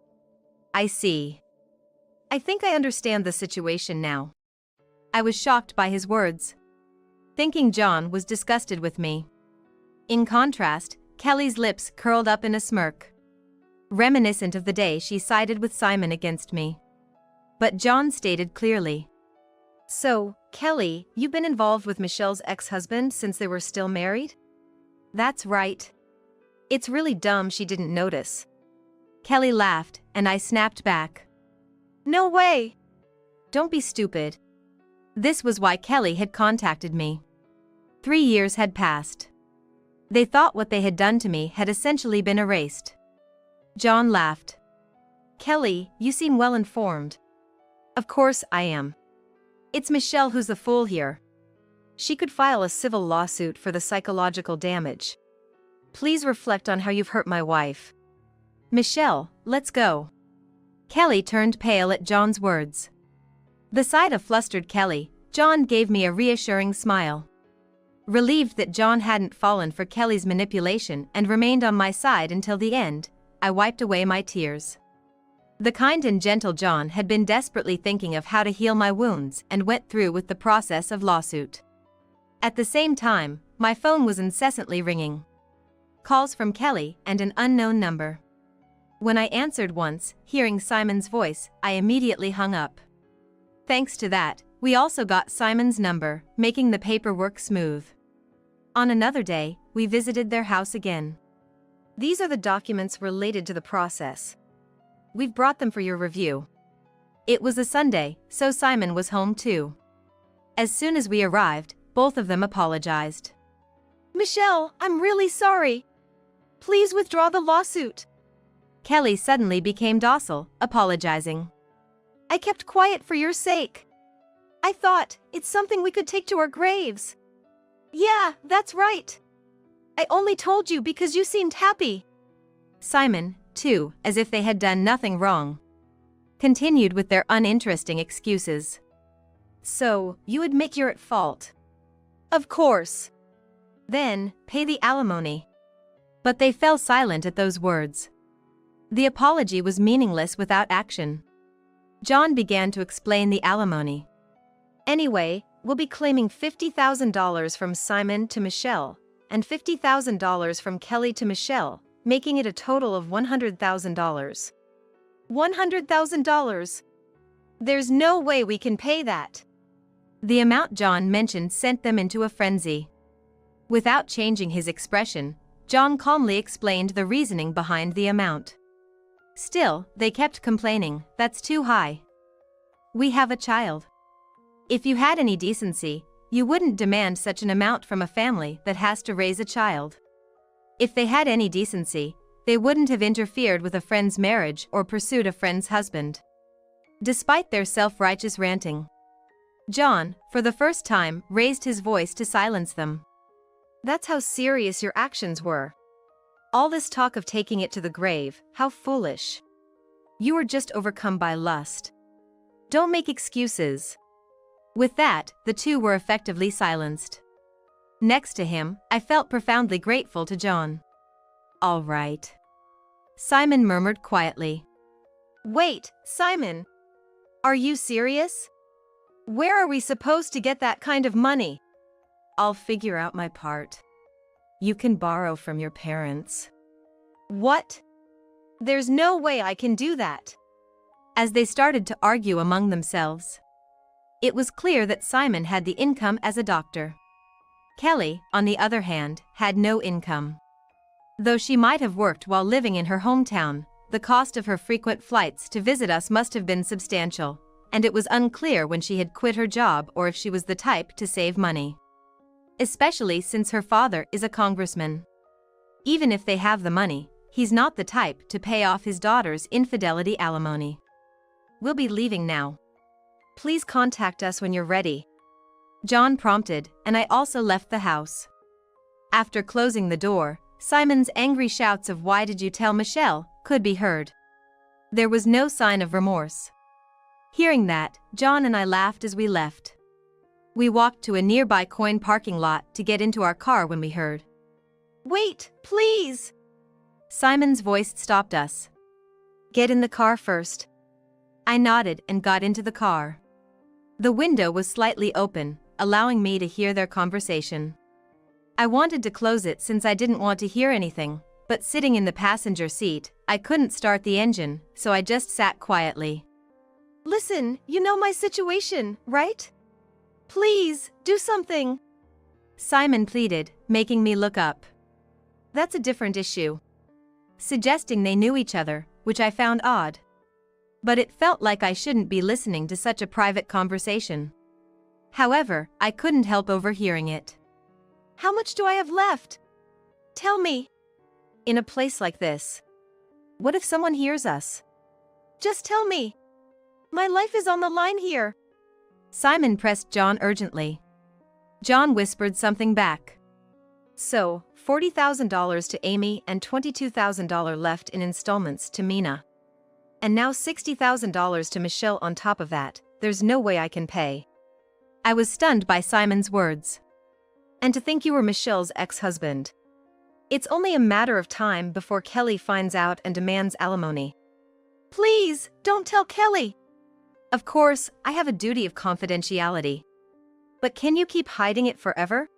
I see. I think I understand the situation now. I was shocked by his words. Thinking John was disgusted with me. In contrast, Kelly's lips curled up in a smirk. Reminiscent of the day she sided with Simon against me. But John stated clearly. So, Kelly, you've been involved with Michelle's ex-husband since they were still married? That's right. It's really dumb she didn't notice. Kelly laughed, and I snapped back. No way! Don't be stupid. This was why Kelly had contacted me. 3 years had passed. They thought what they had done to me had essentially been erased. John laughed. Kelly, you seem well informed. Of course I am. It's Michelle who's the fool here. She could file a civil lawsuit for the psychological damage. Please reflect on how you've hurt my wife. Michelle, let's go. Kelly turned pale at John's words. Beside a flustered Kelly, John gave me a reassuring smile. Relieved that John hadn't fallen for Kelly's manipulation and remained on my side until the end, I wiped away my tears. The kind and gentle John had been desperately thinking of how to heal my wounds and went through with the process of lawsuit. At the same time, my phone was incessantly ringing. Calls from Kelly and an unknown number. When I answered once, hearing Simon's voice, I immediately hung up. Thanks to that, we also got Simon's number, making the paperwork smooth. On another day, we visited their house again. These are the documents related to the process. We've brought them for your review. It was a Sunday, so Simon was home too. As soon as we arrived, both of them apologized. Michelle, I'm really sorry. Please withdraw the lawsuit. Kelly suddenly became docile, apologizing. I kept quiet for your sake. I thought, it's something we could take to our graves. Yeah, that's right. I only told you because you seemed happy. Simon, too, as if they had done nothing wrong, continued with their uninteresting excuses. So, you admit you're at fault? Of course. Then, pay the alimony. But they fell silent at those words. The apology was meaningless without action. John began to explain the alimony. Anyway, we'll be claiming $50,000 from Simon to Michelle, and $50,000 from Kelly to Michelle, making it a total of $100,000. $100,000? There's no way we can pay that. The amount John mentioned sent them into a frenzy. Without changing his expression, John calmly explained the reasoning behind the amount. Still, they kept complaining, that's too high. We have a child. If you had any decency, you wouldn't demand such an amount from a family that has to raise a child. If they had any decency, they wouldn't have interfered with a friend's marriage or pursued a friend's husband. Despite their self-righteous ranting, John, for the first time, raised his voice to silence them. That's how serious your actions were. All this talk of taking it to the grave, how foolish. You were just overcome by lust. Don't make excuses. With that, the two were effectively silenced. Next to him, I felt profoundly grateful to John. All right. Simon murmured quietly. Wait, Simon. Are you serious? Where are we supposed to get that kind of money? I'll figure out my part. You can borrow from your parents. What? There's no way I can do that. As they started to argue among themselves, it was clear that Simon had the income as a doctor. Kelly, on the other hand, had no income. Though she might have worked while living in her hometown, the cost of her frequent flights to visit us must have been substantial, and it was unclear when she had quit her job or if she was the type to save money. Especially since her father is a congressman. Even if they have the money, he's not the type to pay off his daughter's infidelity alimony. We'll be leaving now. Please contact us when you're ready. John prompted, and I also left the house. After closing the door, Simon's angry shouts of "Why did you tell Michelle?" could be heard. There was no sign of remorse. Hearing that, John and I laughed as we left. We walked to a nearby coin parking lot to get into our car when we heard. Wait, please! Simon's voice stopped us. Get in the car first. I nodded and got into the car. The window was slightly open, allowing me to hear their conversation. I wanted to close it since I didn't want to hear anything, but sitting in the passenger seat, I couldn't start the engine, so I just sat quietly. Listen, you know my situation, right? Please, do something. Simon pleaded, making me look up. That's a different issue. Suggesting they knew each other, which I found odd. But it felt like I shouldn't be listening to such a private conversation. However, I couldn't help overhearing it. How much do I have left? Tell me. In a place like this, What if someone hears us? Just tell me. My life is on the line here. Simon pressed John urgently. John whispered something back. So, $40,000 to Amy and $22,000 left in installments to Mina. And now $60,000 to Michelle on top of that. There's no way I can pay. I was stunned by Simon's words. And to think you were Michelle's ex-husband. It's only a matter of time before Kelly finds out and demands alimony. Please, don't tell Kelly. Of course, I have a duty of confidentiality. But can you keep hiding it forever?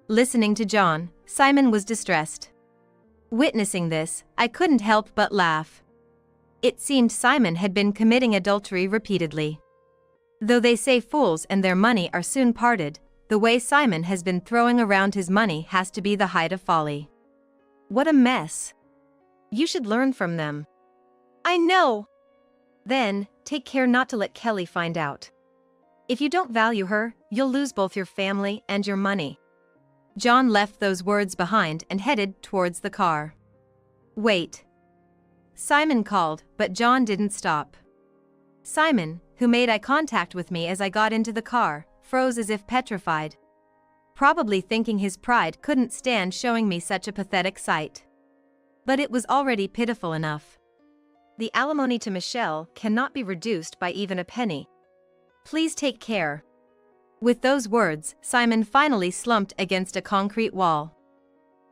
Listening to John, Simon was distressed. Witnessing this, I couldn't help but laugh. It seemed Simon had been committing adultery repeatedly. Though they say fools and their money are soon parted, the way Simon has been throwing around his money has to be the height of folly. What a mess. You should learn from them. I know. Then, take care not to let Kelly find out. If you don't value her, you'll lose both your family and your money. John left those words behind and headed towards the car. Wait. Simon called, but John didn't stop. Simon, who made eye contact with me as I got into the car, froze as if petrified. Probably thinking his pride couldn't stand showing me such a pathetic sight. But it was already pitiful enough. The alimony to Michelle cannot be reduced by even a penny. Please take care. With those words, Simon finally slumped against a concrete wall,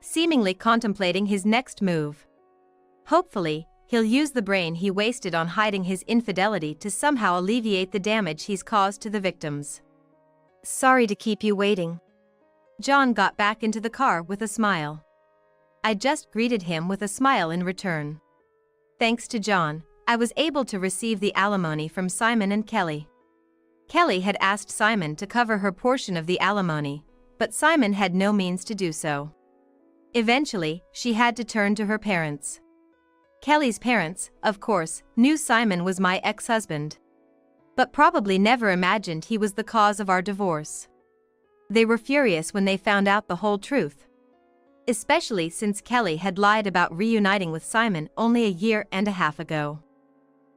seemingly contemplating his next move. Hopefully, he'll use the brain he wasted on hiding his infidelity to somehow alleviate the damage he's caused to the victims. Sorry to keep you waiting. John got back into the car with a smile. I just greeted him with a smile in return. Thanks to John, I was able to receive the alimony from Simon and Kelly. Kelly had asked Simon to cover her portion of the alimony, but Simon had no means to do so. Eventually, she had to turn to her parents. Kelly's parents, of course, knew Simon was my ex-husband, but probably never imagined he was the cause of our divorce. They were furious when they found out the whole truth, especially since Kelly had lied about reuniting with Simon only a year and a half ago.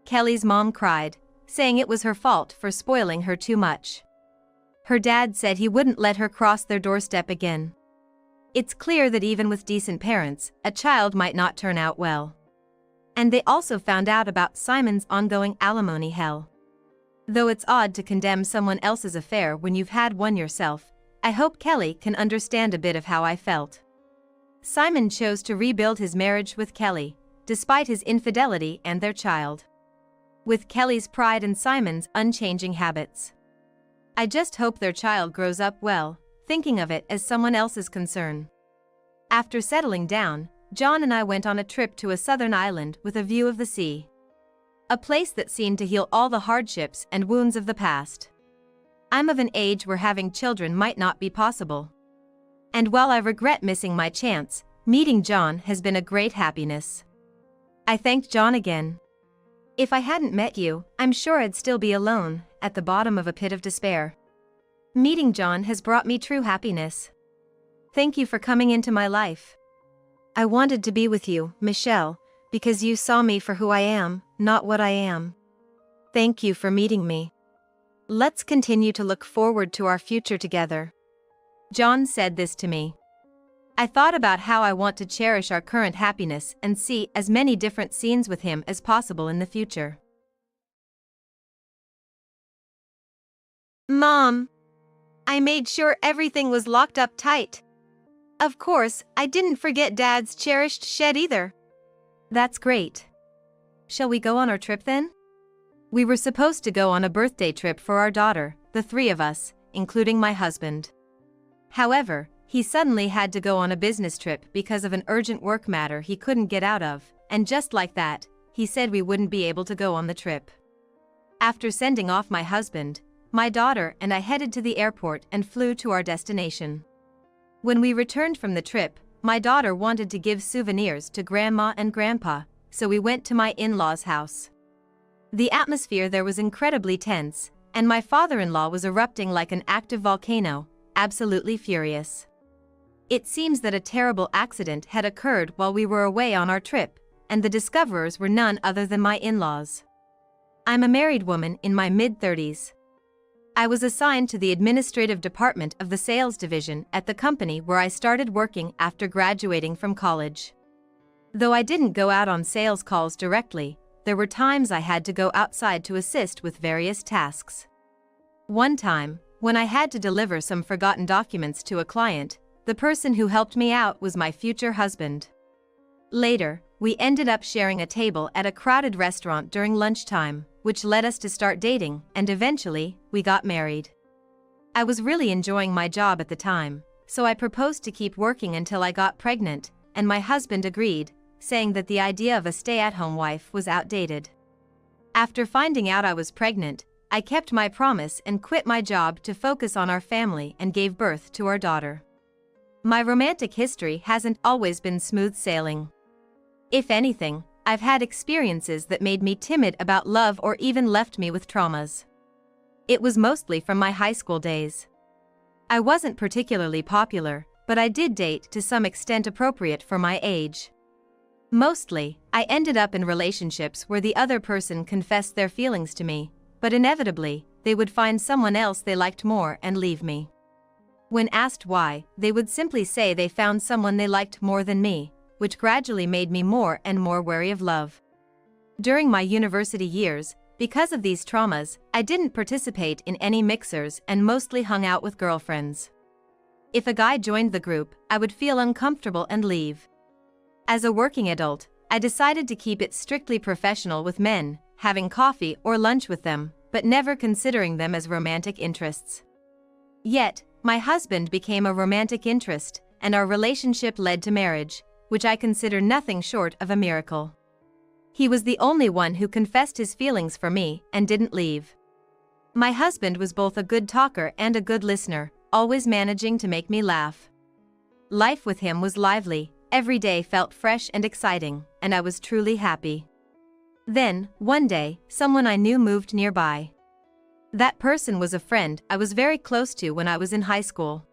Kelly's mom cried, saying it was her fault for spoiling her too much. Her dad said he wouldn't let her cross their doorstep again. It's clear that even with decent parents, a child might not turn out well. And they also found out about Simon's ongoing alimony hell. Though it's odd to condemn someone else's affair when you've had one yourself, I hope Kelly can understand a bit of how I felt. Simon chose to rebuild his marriage with Kelly, despite his infidelity and their child. With Kelly's pride and Simon's unchanging habits. I just hope their child grows up well, thinking of it as someone else's concern. After settling down, John and I went on a trip to a southern island with a view of the sea. A place that seemed to heal all the hardships and wounds of the past. I'm of an age where having children might not be possible. And while I regret missing my chance, meeting John has been a great happiness. I thanked John again. If I hadn't met you, I'm sure I'd still be alone, at the bottom of a pit of despair. Meeting John has brought me true happiness. Thank you for coming into my life. I wanted to be with you, Michelle, because you saw me for who I am, not what I am. Thank you for meeting me. Let's continue to look forward to our future together. John said this to me. I thought about how I want to cherish our current happiness and see as many different scenes with him as possible in the future. Mom, I made sure everything was locked up tight. Of course, I didn't forget Dad's cherished shed either. That's great. Shall we go on our trip then? We were supposed to go on a birthday trip for our daughter, the three of us, including my husband. However, he suddenly had to go on a business trip because of an urgent work matter he couldn't get out of, and just like that, he said we wouldn't be able to go on the trip. After sending off my husband, my daughter and I headed to the airport and flew to our destination. When we returned from the trip, my daughter wanted to give souvenirs to Grandma and Grandpa, so we went to my in-laws' house. The atmosphere there was incredibly tense, and my father-in-law was erupting like an active volcano, absolutely furious. It seems that a terrible accident had occurred while we were away on our trip, and the discoverers were none other than my in-laws. I'm a married woman in my mid-30s. I was assigned to the administrative department of the sales division at the company where I started working after graduating from college. Though I didn't go out on sales calls directly, there were times I had to go outside to assist with various tasks. One time, when I had to deliver some forgotten documents to a client, the person who helped me out was my future husband. Later, we ended up sharing a table at a crowded restaurant during lunchtime, which led us to start dating, and eventually, we got married. I was really enjoying my job at the time, so I proposed to keep working until I got pregnant, and my husband agreed, saying that the idea of a stay-at-home wife was outdated. After finding out I was pregnant, I kept my promise and quit my job to focus on our family and gave birth to our daughter. My romantic history hasn't always been smooth sailing. If anything, I've had experiences that made me timid about love or even left me with traumas. It was mostly from my high school days. I wasn't particularly popular, but I did date to some extent appropriate for my age. Mostly, I ended up in relationships where the other person confessed their feelings to me, but inevitably, they would find someone else they liked more and leave me. When asked why, they would simply say they found someone they liked more than me, which gradually made me more and more wary of love. During my university years, because of these traumas, I didn't participate in any mixers and mostly hung out with girlfriends. If a guy joined the group, I would feel uncomfortable and leave. As a working adult, I decided to keep it strictly professional with men, having coffee or lunch with them, but never considering them as romantic interests. Yet, my husband became a romantic interest, and our relationship led to marriage, which I consider nothing short of a miracle. He was the only one who confessed his feelings for me and didn't leave. My husband was both a good talker and a good listener, always managing to make me laugh. Life with him was lively, every day felt fresh and exciting, and I was truly happy. Then, one day, someone I knew moved nearby. That person was a friend I was very close to when I was in high school.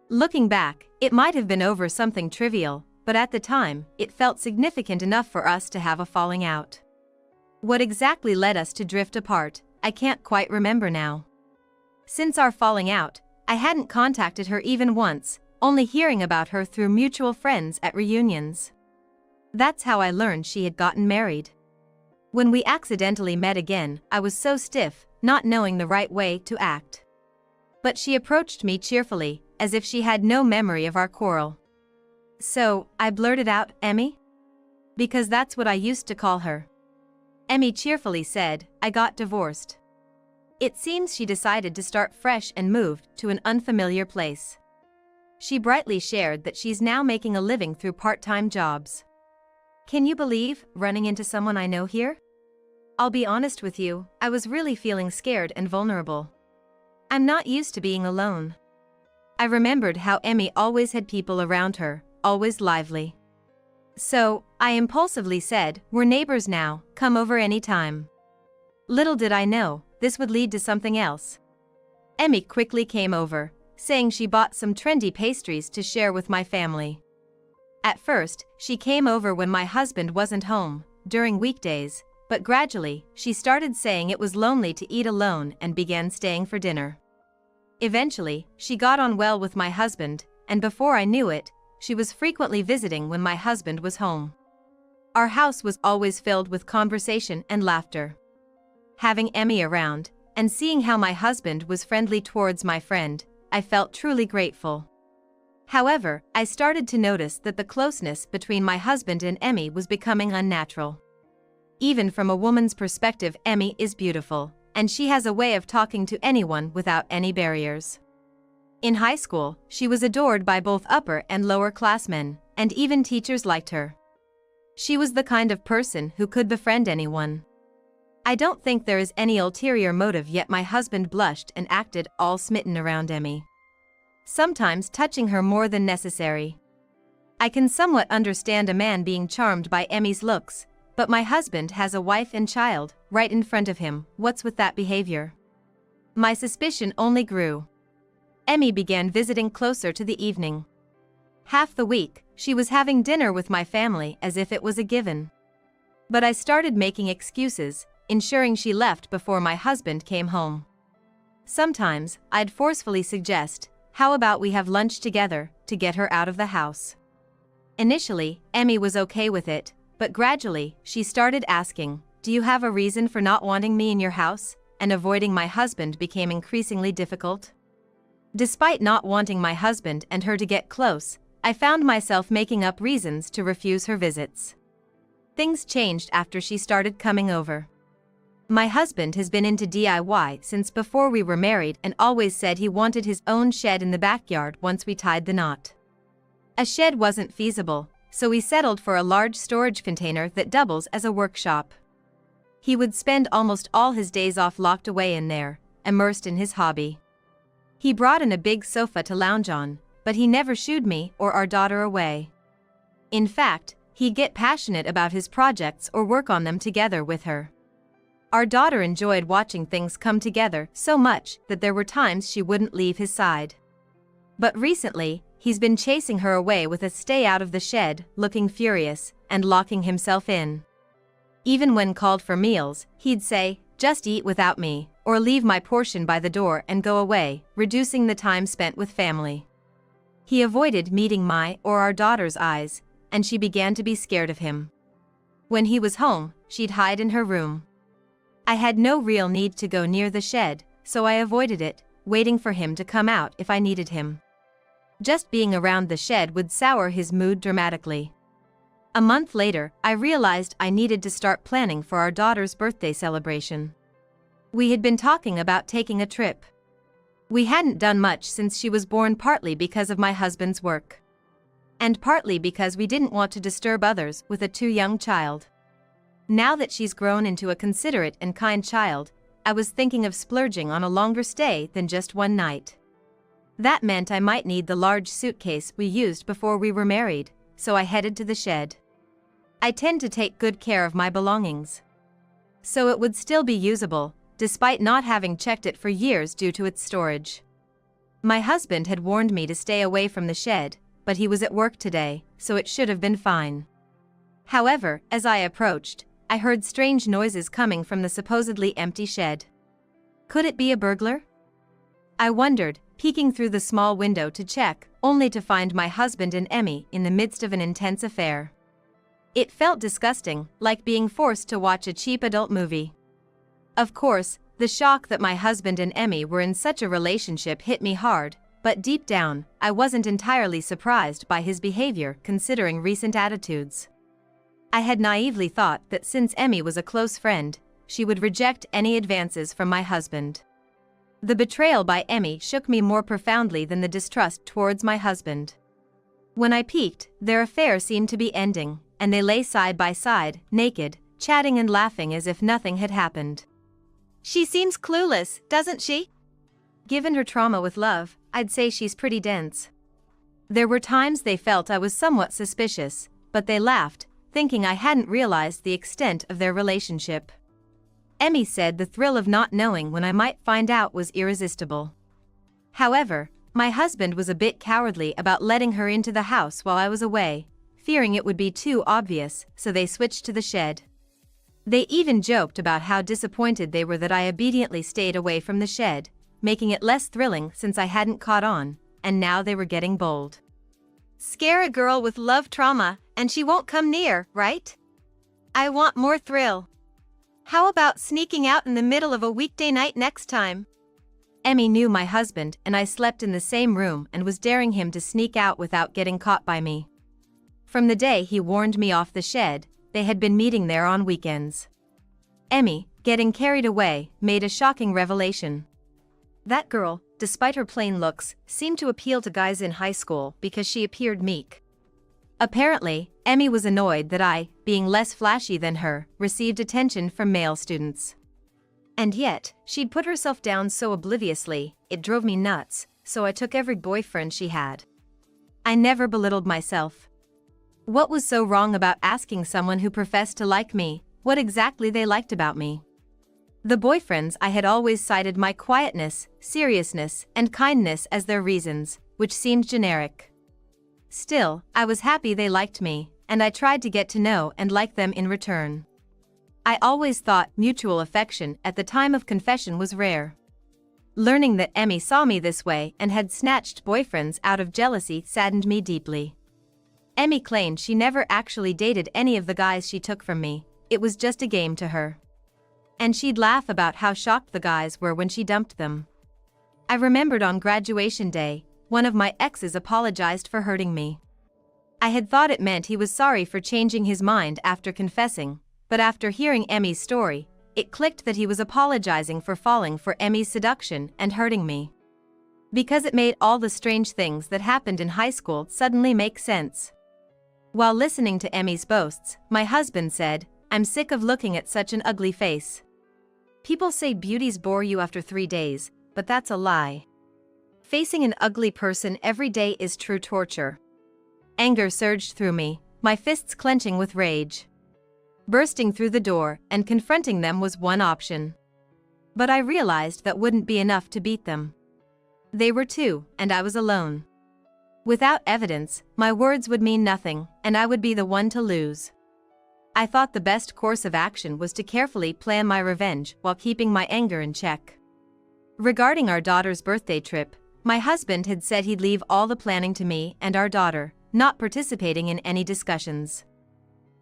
Looking back, it might have been over something trivial, but at the time, it felt significant enough for us to have a falling out. What exactly led us to drift apart, I can't quite remember now. Since our falling out, I hadn't contacted her even once, only hearing about her through mutual friends at reunions. That's how I learned she had gotten married. When we accidentally met again, I was so stiff, not knowing the right way to act. But she approached me cheerfully, as if she had no memory of our quarrel. So, I blurted out, "Emmy?" Because that's what I used to call her. Emmy cheerfully said, "I got divorced." It seems she decided to start fresh and moved to an unfamiliar place. She brightly shared that she's now making a living through part-time jobs. Can you believe running into someone I know here? I'll be honest with you, I was really feeling scared and vulnerable. I'm not used to being alone. I remembered how Emmy always had people around her, always lively. So, I impulsively said, "We're neighbors now, come over anytime." Little did I know, this would lead to something else. Emmy quickly came over, saying she bought some trendy pastries to share with my family. At first, she came over when my husband wasn't home, during weekdays, but gradually, she started saying it was lonely to eat alone and began staying for dinner. Eventually, she got on well with my husband, and before I knew it, she was frequently visiting when my husband was home. Our house was always filled with conversation and laughter. Having Emmy around, and seeing how my husband was friendly towards my friend, I felt truly grateful. However, I started to notice that the closeness between my husband and Emmy was becoming unnatural. Even from a woman's perspective, Emmy is beautiful, and she has a way of talking to anyone without any barriers. In high school, she was adored by both upper and lower classmen, and even teachers liked her. She was the kind of person who could befriend anyone. I don't think there is any ulterior motive, yet my husband blushed and acted all smitten around Emmy, sometimes touching her more than necessary. I can somewhat understand a man being charmed by Emmy's looks, but my husband has a wife and child right in front of him. What's with that behavior? My suspicion only grew. Emmy began visiting closer to the evening. Half the week, she was having dinner with my family as if it was a given. But I started making excuses, ensuring she left before my husband came home. Sometimes, I'd forcefully suggest, "How about we have lunch together," to get her out of the house. Initially, Emmy was okay with it, but gradually, she started asking, "Do you have a reason for not wanting me in your house?" And avoiding my husband became increasingly difficult. Despite not wanting my husband and her to get close, I found myself making up reasons to refuse her visits. Things changed after she started coming over. My husband has been into DIY since before we were married and always said he wanted his own shed in the backyard once we tied the knot. A shed wasn't feasible, so we settled for a large storage container that doubles as a workshop. He would spend almost all his days off locked away in there, immersed in his hobby. He brought in a big sofa to lounge on, but he never shooed me or our daughter away. In fact, he'd get passionate about his projects or work on them together with her. Our daughter enjoyed watching things come together so much that there were times she wouldn't leave his side. But recently, he's been chasing her away with a "stay out of the shed," looking furious, and locking himself in. Even when called for meals, he'd say, "Just eat without me," or leave my portion by the door and go away, reducing the time spent with family. He avoided meeting my or our daughter's eyes, and she began to be scared of him. When he was home, she'd hide in her room. I had no real need to go near the shed, so I avoided it, waiting for him to come out if I needed him. Just being around the shed would sour his mood dramatically. A month later, I realized I needed to start planning for our daughter's birthday celebration. We had been talking about taking a trip. We hadn't done much since she was born, partly because of my husband's work, and partly because we didn't want to disturb others with a too young child. Now that she's grown into a considerate and kind child, I was thinking of splurging on a longer stay than just one night. That meant I might need the large suitcase we used before we were married, so I headed to the shed. I tend to take good care of my belongings, so it would still be usable, despite not having checked it for years due to its storage. My husband had warned me to stay away from the shed, but he was at work today, so it should have been fine. However, as I approached, I heard strange noises coming from the supposedly empty shed. Could it be a burglar? I wondered, peeking through the small window to check, only to find my husband and Emmy in the midst of an intense affair. It felt disgusting, like being forced to watch a cheap adult movie. Of course, the shock that my husband and Emmy were in such a relationship hit me hard, but deep down, I wasn't entirely surprised by his behavior considering recent attitudes. I had naively thought that since Emmy was a close friend, she would reject any advances from my husband. The betrayal by Emmy shook me more profoundly than the distrust towards my husband. When I peeked, their affair seemed to be ending, and they lay side by side, naked, chatting and laughing as if nothing had happened. She seems clueless, doesn't she? Given her trauma with love, I'd say she's pretty dense. There were times they felt I was somewhat suspicious, but they laughed, thinking I hadn't realized the extent of their relationship. Emmy said the thrill of not knowing when I might find out was irresistible. However, my husband was a bit cowardly about letting her into the house while I was away, fearing it would be too obvious, so they switched to the shed. They even joked about how disappointed they were that I obediently stayed away from the shed, making it less thrilling since I hadn't caught on, and now they were getting bold. Scare a girl with love trauma, and she won't come near, right? I want more thrill. How about sneaking out in the middle of a weekday night next time? Emmy knew my husband and I slept in the same room and was daring him to sneak out without getting caught by me. From the day he warned me off the shed, they had been meeting there on weekends. Emmy, getting carried away, made a shocking revelation. That girl, despite her plain looks, seemed to appeal to guys in high school because she appeared meek. Apparently, Emmy was annoyed that I, being less flashy than her, received attention from male students. And yet, she'd put herself down so obliviously, it drove me nuts, so I took every boyfriend she had. I never belittled myself. What was so wrong about asking someone who professed to like me what exactly they liked about me? The boyfriends I had always cited my quietness, seriousness, and kindness as their reasons, which seemed generic. Still, I was happy they liked me, and I tried to get to know and like them in return. I always thought mutual affection at the time of confession was rare. Learning that Emmy saw me this way and had snatched boyfriends out of jealousy saddened me deeply. Emmy claimed she never actually dated any of the guys she took from me, it was just a game to her. And she'd laugh about how shocked the guys were when she dumped them. I remembered on graduation day, one of my exes apologized for hurting me. I had thought it meant he was sorry for changing his mind after confessing, but after hearing Emmy's story, it clicked that he was apologizing for falling for Emmy's seduction and hurting me. Because it made all the strange things that happened in high school suddenly make sense. While listening to Emmy's boasts, my husband said, "I'm sick of looking at such an ugly face. People say beauties bore you after 3 days, but that's a lie. Facing an ugly person every day is true torture." Anger surged through me, my fists clenching with rage. Bursting through the door and confronting them was one option. But I realized that wouldn't be enough to beat them. They were two, and I was alone. Without evidence, my words would mean nothing, and I would be the one to lose. I thought the best course of action was to carefully plan my revenge while keeping my anger in check. Regarding our daughter's birthday trip, my husband had said he'd leave all the planning to me and our daughter, not participating in any discussions.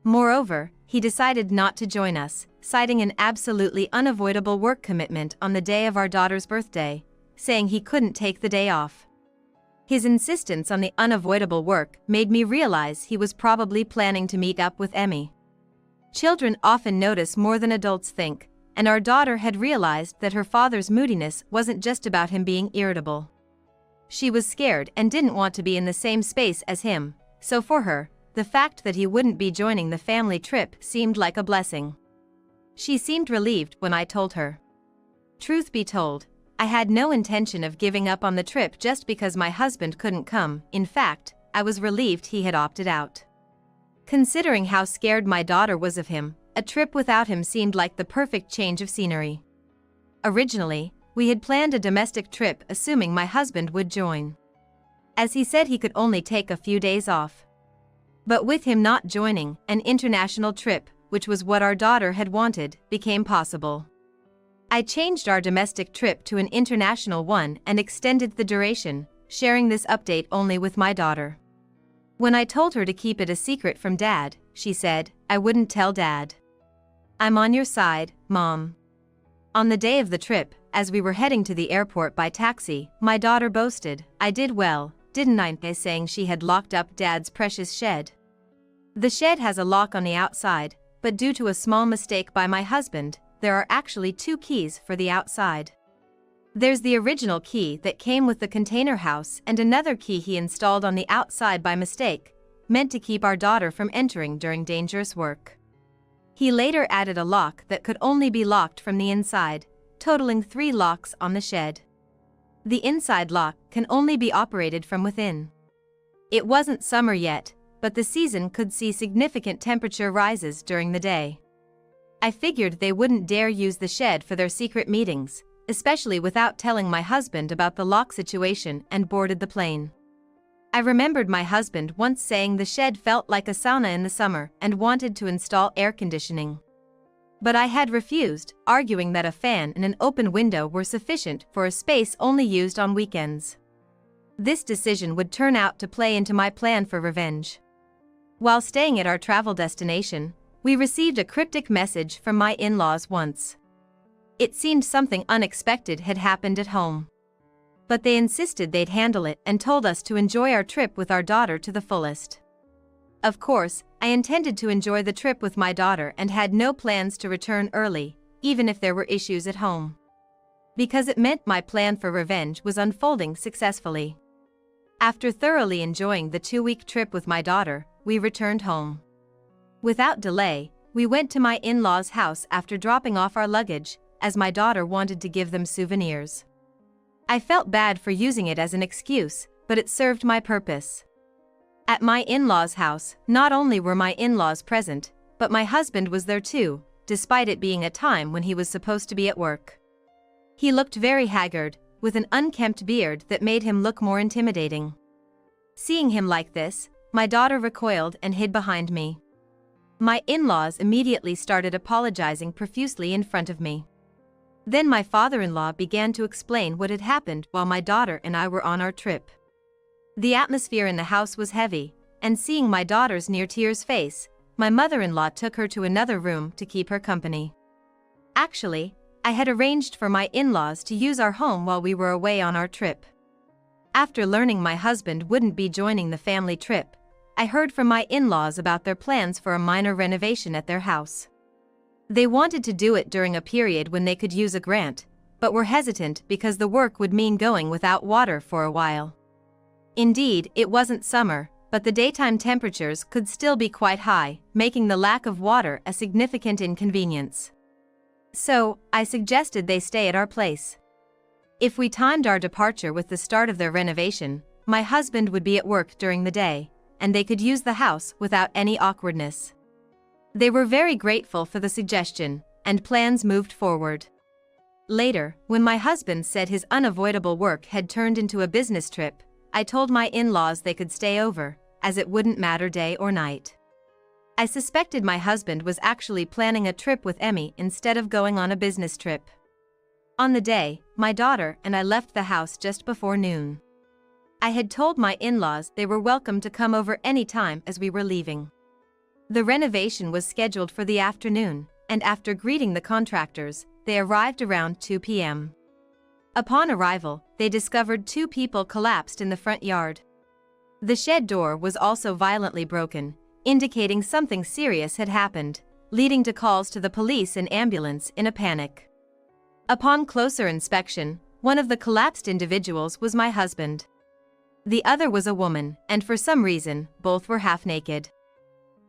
Moreover, he decided not to join us, citing an absolutely unavoidable work commitment on the day of our daughter's birthday, saying he couldn't take the day off. His insistence on the unavoidable work made me realize he was probably planning to meet up with Emmy. Children often notice more than adults think, and our daughter had realized that her father's moodiness wasn't just about him being irritable. She was scared and didn't want to be in the same space as him, so for her, the fact that he wouldn't be joining the family trip seemed like a blessing. She seemed relieved when I told her. Truth be told, I had no intention of giving up on the trip just because my husband couldn't come. In fact, I was relieved he had opted out. Considering how scared my daughter was of him, a trip without him seemed like the perfect change of scenery. Originally, we had planned a domestic trip assuming my husband would join, as he said he could only take a few days off. But with him not joining, an international trip, which was what our daughter had wanted, became possible. I changed our domestic trip to an international one and extended the duration, sharing this update only with my daughter. When I told her to keep it a secret from Dad, she said, "I wouldn't tell Dad. I'm on your side, Mom." On the day of the trip, as we were heading to the airport by taxi, my daughter boasted, "I did well, didn't I?" saying she had locked up Dad's precious shed. The shed has a lock on the outside, but due to a small mistake by my husband, there are actually 2 keys for the outside. There's the original key that came with the container house and another key he installed on the outside by mistake, meant to keep our daughter from entering during dangerous work. He later added a lock that could only be locked from the inside, totaling 3 locks on the shed. The inside lock can only be operated from within. It wasn't summer yet, but the season could see significant temperature rises during the day. I figured they wouldn't dare use the shed for their secret meetings, especially without telling my husband about the lock situation, and boarded the plane. I remembered my husband once saying the shed felt like a sauna in the summer and wanted to install air conditioning. But I had refused, arguing that a fan and an open window were sufficient for a space only used on weekends. This decision would turn out to play into my plan for revenge. While staying at our travel destination, we received a cryptic message from my in-laws once. It seemed something unexpected had happened at home. But they insisted they'd handle it and told us to enjoy our trip with our daughter to the fullest. Of course, I intended to enjoy the trip with my daughter and had no plans to return early, even if there were issues at home. Because it meant my plan for revenge was unfolding successfully. After thoroughly enjoying the 2-week trip with my daughter, we returned home. Without delay, we went to my in-laws' house after dropping off our luggage, as my daughter wanted to give them souvenirs. I felt bad for using it as an excuse, but it served my purpose. At my in-laws' house, not only were my in-laws present, but my husband was there too, despite it being a time when he was supposed to be at work. He looked very haggard, with an unkempt beard that made him look more intimidating. Seeing him like this, my daughter recoiled and hid behind me. My in-laws immediately started apologizing profusely in front of me. Then my father-in-law began to explain what had happened while my daughter and I were on our trip. The atmosphere in the house was heavy, and seeing my daughter's near tears face, my mother-in-law took her to another room to keep her company. Actually, I had arranged for my in-laws to use our home while we were away on our trip. After learning my husband wouldn't be joining the family trip, I heard from my in-laws about their plans for a minor renovation at their house. They wanted to do it during a period when they could use a grant, but were hesitant because the work would mean going without water for a while. Indeed, it wasn't summer, but the daytime temperatures could still be quite high, making the lack of water a significant inconvenience. So, I suggested they stay at our place. If we timed our departure with the start of their renovation, my husband would be at work during the day, and they could use the house without any awkwardness. They were very grateful for the suggestion, and plans moved forward. Later, when my husband said his unavoidable work had turned into a business trip, I told my in-laws they could stay over, as it wouldn't matter day or night. I suspected my husband was actually planning a trip with Emmy instead of going on a business trip. On the day, my daughter and I left the house just before noon. I had told my in-laws they were welcome to come over any time as we were leaving. The renovation was scheduled for the afternoon, and after greeting the contractors, they arrived around 2 p.m. Upon arrival, they discovered 2 people collapsed in the front yard. The shed door was also violently broken, indicating something serious had happened, leading to calls to the police and ambulance in a panic. Upon closer inspection, one of the collapsed individuals was my husband. The other was a woman, and for some reason, both were half naked.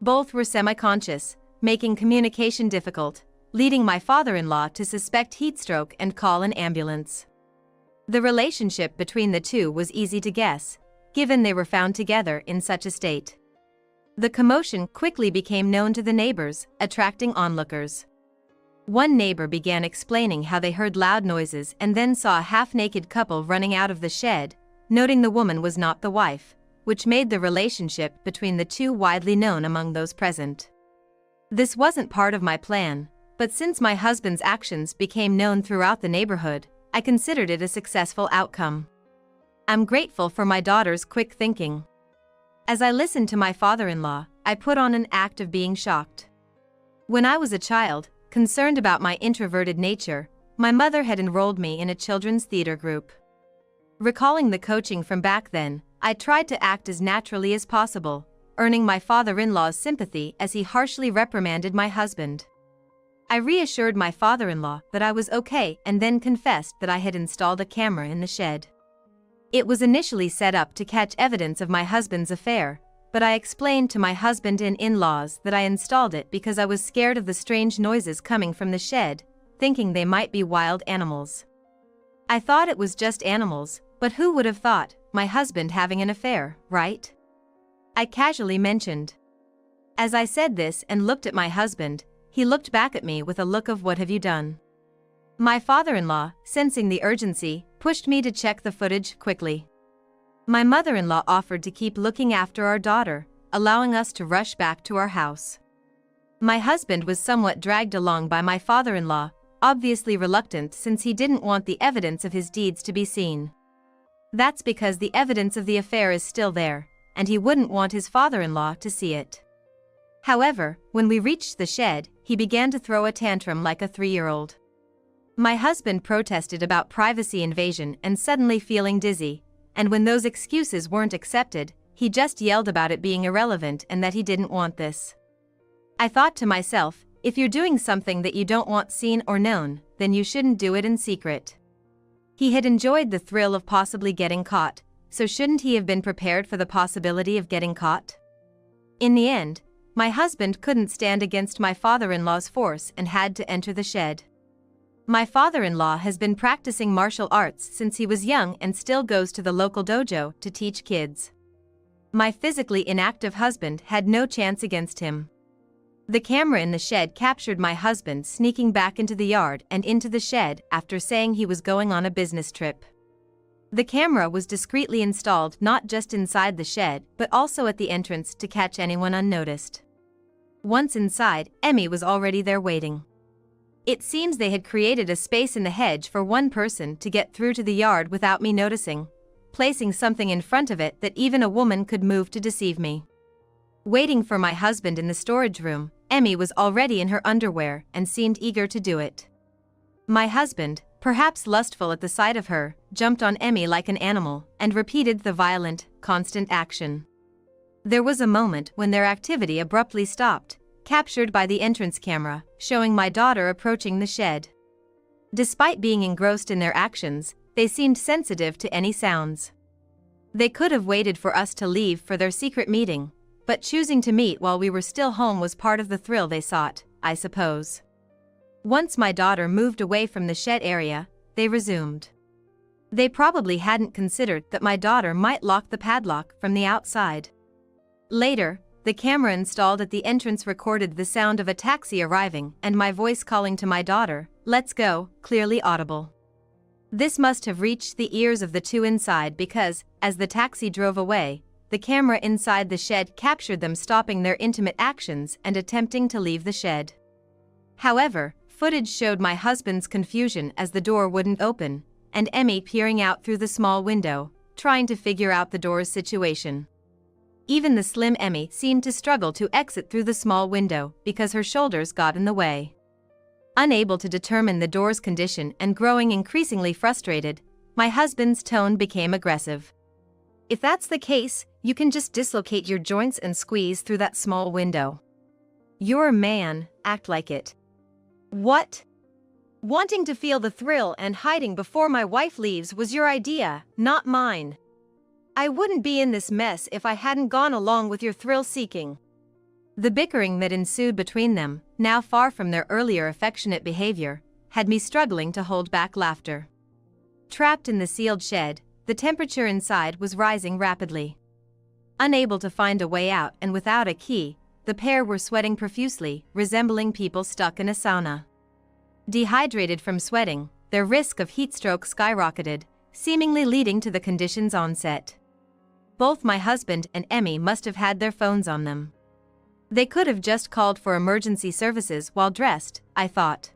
Both were semi-conscious, making communication difficult, leading my father-in-law to suspect heatstroke and call an ambulance. The relationship between the two was easy to guess, given they were found together in such a state. The commotion quickly became known to the neighbors, attracting onlookers. One neighbor began explaining how they heard loud noises and then saw a half-naked couple running out of the shed, noting the woman was not the wife, which made the relationship between the two widely known among those present. This wasn't part of my plan, but since my husband's actions became known throughout the neighborhood, I considered it a successful outcome. I'm grateful for my daughter's quick thinking. As I listened to my father-in-law, I put on an act of being shocked. When I was a child, concerned about my introverted nature, my mother had enrolled me in a children's theater group. Recalling the coaching from back then, I tried to act as naturally as possible, earning my father-in-law's sympathy as he harshly reprimanded my husband. I reassured my father-in-law that I was okay and then confessed that I had installed a camera in the shed. It was initially set up to catch evidence of my husband's affair, but I explained to my husband and in-laws that I installed it because I was scared of the strange noises coming from the shed, thinking they might be wild animals. I thought it was just animals, but who would have thought, my husband having an affair, right? I casually mentioned. As I said this and looked at my husband, he looked back at me with a look of "What have you done?" My father-in-law, sensing the urgency, pushed me to check the footage quickly. My mother-in-law offered to keep looking after our daughter, allowing us to rush back to our house. My husband was somewhat dragged along by my father-in-law, obviously reluctant since he didn't want the evidence of his deeds to be seen. That's because the evidence of the affair is still there, and he wouldn't want his father-in-law to see it. However, when we reached the shed, he began to throw a tantrum like a 3-year-old. My husband protested about privacy invasion and suddenly feeling dizzy, and when those excuses weren't accepted, he just yelled about it being irrelevant and that he didn't want this. I thought to myself, if you're doing something that you don't want seen or known, then you shouldn't do it in secret. He had enjoyed the thrill of possibly getting caught, so shouldn't he have been prepared for the possibility of getting caught? In the end, my husband couldn't stand against my father-in-law's force and had to enter the shed. My father-in-law has been practicing martial arts since he was young and still goes to the local dojo to teach kids. My physically inactive husband had no chance against him. The camera in the shed captured my husband sneaking back into the yard and into the shed after saying he was going on a business trip. The camera was discreetly installed not just inside the shed but also at the entrance to catch anyone unnoticed. Once inside, Emmy was already there waiting. It seems they had created a space in the hedge for one person to get through to the yard without me noticing, placing something in front of it that even a woman could move to deceive me. Waiting for my husband in the storage room, Emmy was already in her underwear and seemed eager to do it. My husband, perhaps lustful at the sight of her, jumped on Emmy like an animal and repeated the violent, constant action. There was a moment when their activity abruptly stopped, captured by the entrance camera, showing my daughter approaching the shed. Despite being engrossed in their actions, they seemed sensitive to any sounds. They could have waited for us to leave for their secret meeting, but choosing to meet while we were still home was part of the thrill they sought, I suppose. Once my daughter moved away from the shed area, they resumed. They probably hadn't considered that my daughter might lock the padlock from the outside. Later, the camera installed at the entrance recorded the sound of a taxi arriving and my voice calling to my daughter, "Let's go," clearly audible. This must have reached the ears of the two inside because, as the taxi drove away, the camera inside the shed captured them stopping their intimate actions and attempting to leave the shed. However, footage showed my husband's confusion as the door wouldn't open, and Emmy peering out through the small window, trying to figure out the door's situation. Even the slim Emmy seemed to struggle to exit through the small window because her shoulders got in the way. Unable to determine the door's condition and growing increasingly frustrated, my husband's tone became aggressive. "If that's the case, you can just dislocate your joints and squeeze through that small window. You're a man, act like it." What? Wanting to feel the thrill and hiding before my wife leaves was your idea, not mine. I wouldn't be in this mess if I hadn't gone along with your thrill-seeking. The bickering that ensued between them, now far from their earlier affectionate behavior, had me struggling to hold back laughter. Trapped in the sealed shed, the temperature inside was rising rapidly. Unable to find a way out and without a key, the pair were sweating profusely, resembling people stuck in a sauna. Dehydrated from sweating, their risk of heatstroke skyrocketed, seemingly leading to the condition's onset. Both my husband and Emmy must have had their phones on them. They could have just called for emergency services while dressed, I thought.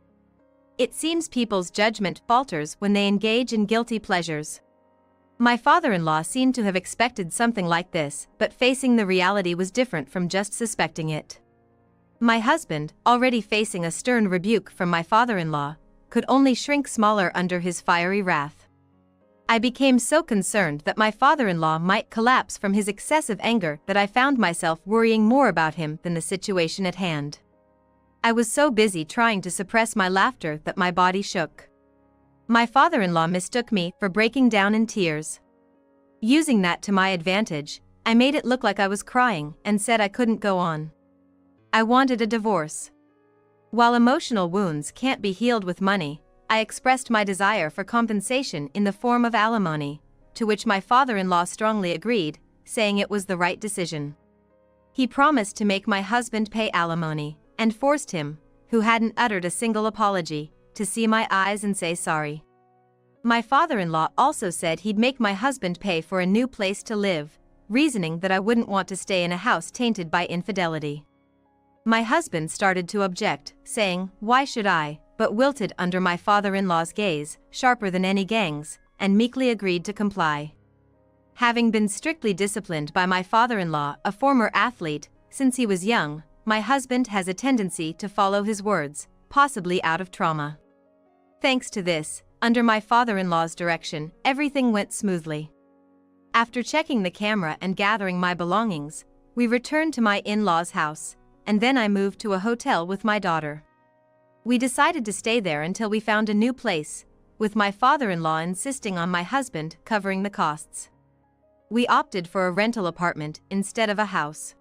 It seems people's judgment falters when they engage in guilty pleasures. My father-in-law seemed to have expected something like this, but facing the reality was different from just suspecting it. My husband, already facing a stern rebuke from my father-in-law, could only shrink smaller under his fiery wrath. I became so concerned that my father-in-law might collapse from his excessive anger that I found myself worrying more about him than the situation at hand. I was so busy trying to suppress my laughter that my body shook. My father-in-law mistook me for breaking down in tears. Using that to my advantage, I made it look like I was crying and said I couldn't go on. I wanted a divorce. While emotional wounds can't be healed with money, I expressed my desire for compensation in the form of alimony, to which my father-in-law strongly agreed, saying it was the right decision. He promised to make my husband pay alimony, and forced him, who hadn't uttered a single apology, to see my eyes and say sorry. My father-in-law also said he'd make my husband pay for a new place to live, reasoning that I wouldn't want to stay in a house tainted by infidelity. My husband started to object, saying, "Why should I?" but wilted under my father-in-law's gaze, sharper than any gang's, and meekly agreed to comply. Having been strictly disciplined by my father-in-law, a former athlete, since he was young, my husband has a tendency to follow his words, possibly out of trauma. Thanks to this, under my father-in-law's direction, everything went smoothly. After checking the camera and gathering my belongings, we returned to my in-laws' house, and then I moved to a hotel with my daughter. We decided to stay there until we found a new place, with my father-in-law insisting on my husband covering the costs. We opted for a rental apartment instead of a house,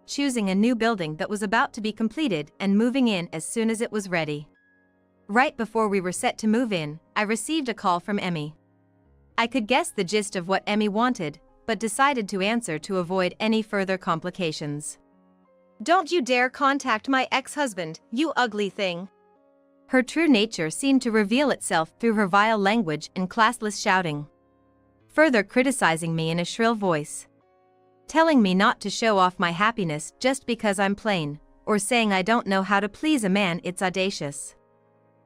choosing a new building that was about to be completed and moving in as soon as it was ready. Right before we were set to move in, I received a call from Emmy. I could guess the gist of what Emmy wanted, but decided to answer to avoid any further complications. "Don't you dare contact my ex-husband, you ugly thing." Her true nature seemed to reveal itself through her vile language and classless shouting. Further criticizing me in a shrill voice. Telling me not to show off my happiness just because I'm plain, or saying I don't know how to please a man. It's audacious.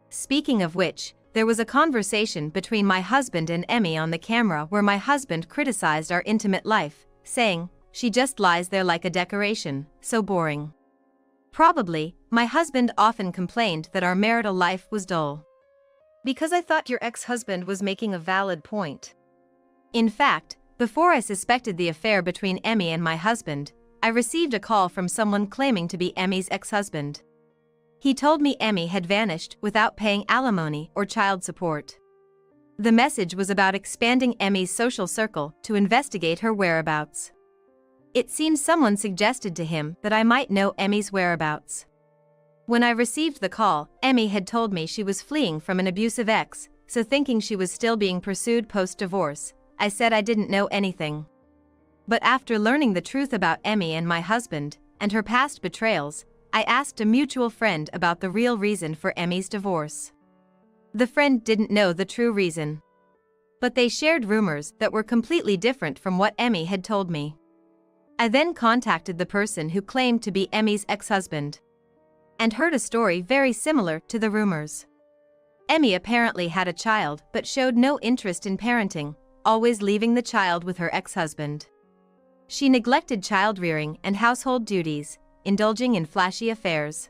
Speaking of which, there was a conversation between my husband and Emmy on the camera where my husband criticized our intimate life, saying, "She just lies there like a decoration, so boring." Probably, my husband often complained that our marital life was dull. Because I thought your ex-husband was making a valid point. In fact, before I suspected the affair between Emmy and my husband, I received a call from someone claiming to be Emmy's ex-husband. He told me Emmy had vanished without paying alimony or child support. The message was about expanding Emmy's social circle to investigate her whereabouts. It seems someone suggested to him that I might know Emmy's whereabouts. When I received the call, Emmy had told me she was fleeing from an abusive ex, so thinking she was still being pursued post-divorce, I said I didn't know anything. But after learning the truth about Emmy and my husband, and her past betrayals, I asked a mutual friend about the real reason for Emmy's divorce. The friend didn't know the true reason. But they shared rumors that were completely different from what Emmy had told me. I then contacted the person who claimed to be Emmy's ex-husband, and heard a story very similar to the rumors. Emmy apparently had a child but showed no interest in parenting, always leaving the child with her ex-husband. She neglected child-rearing and household duties, indulging in flashy affairs.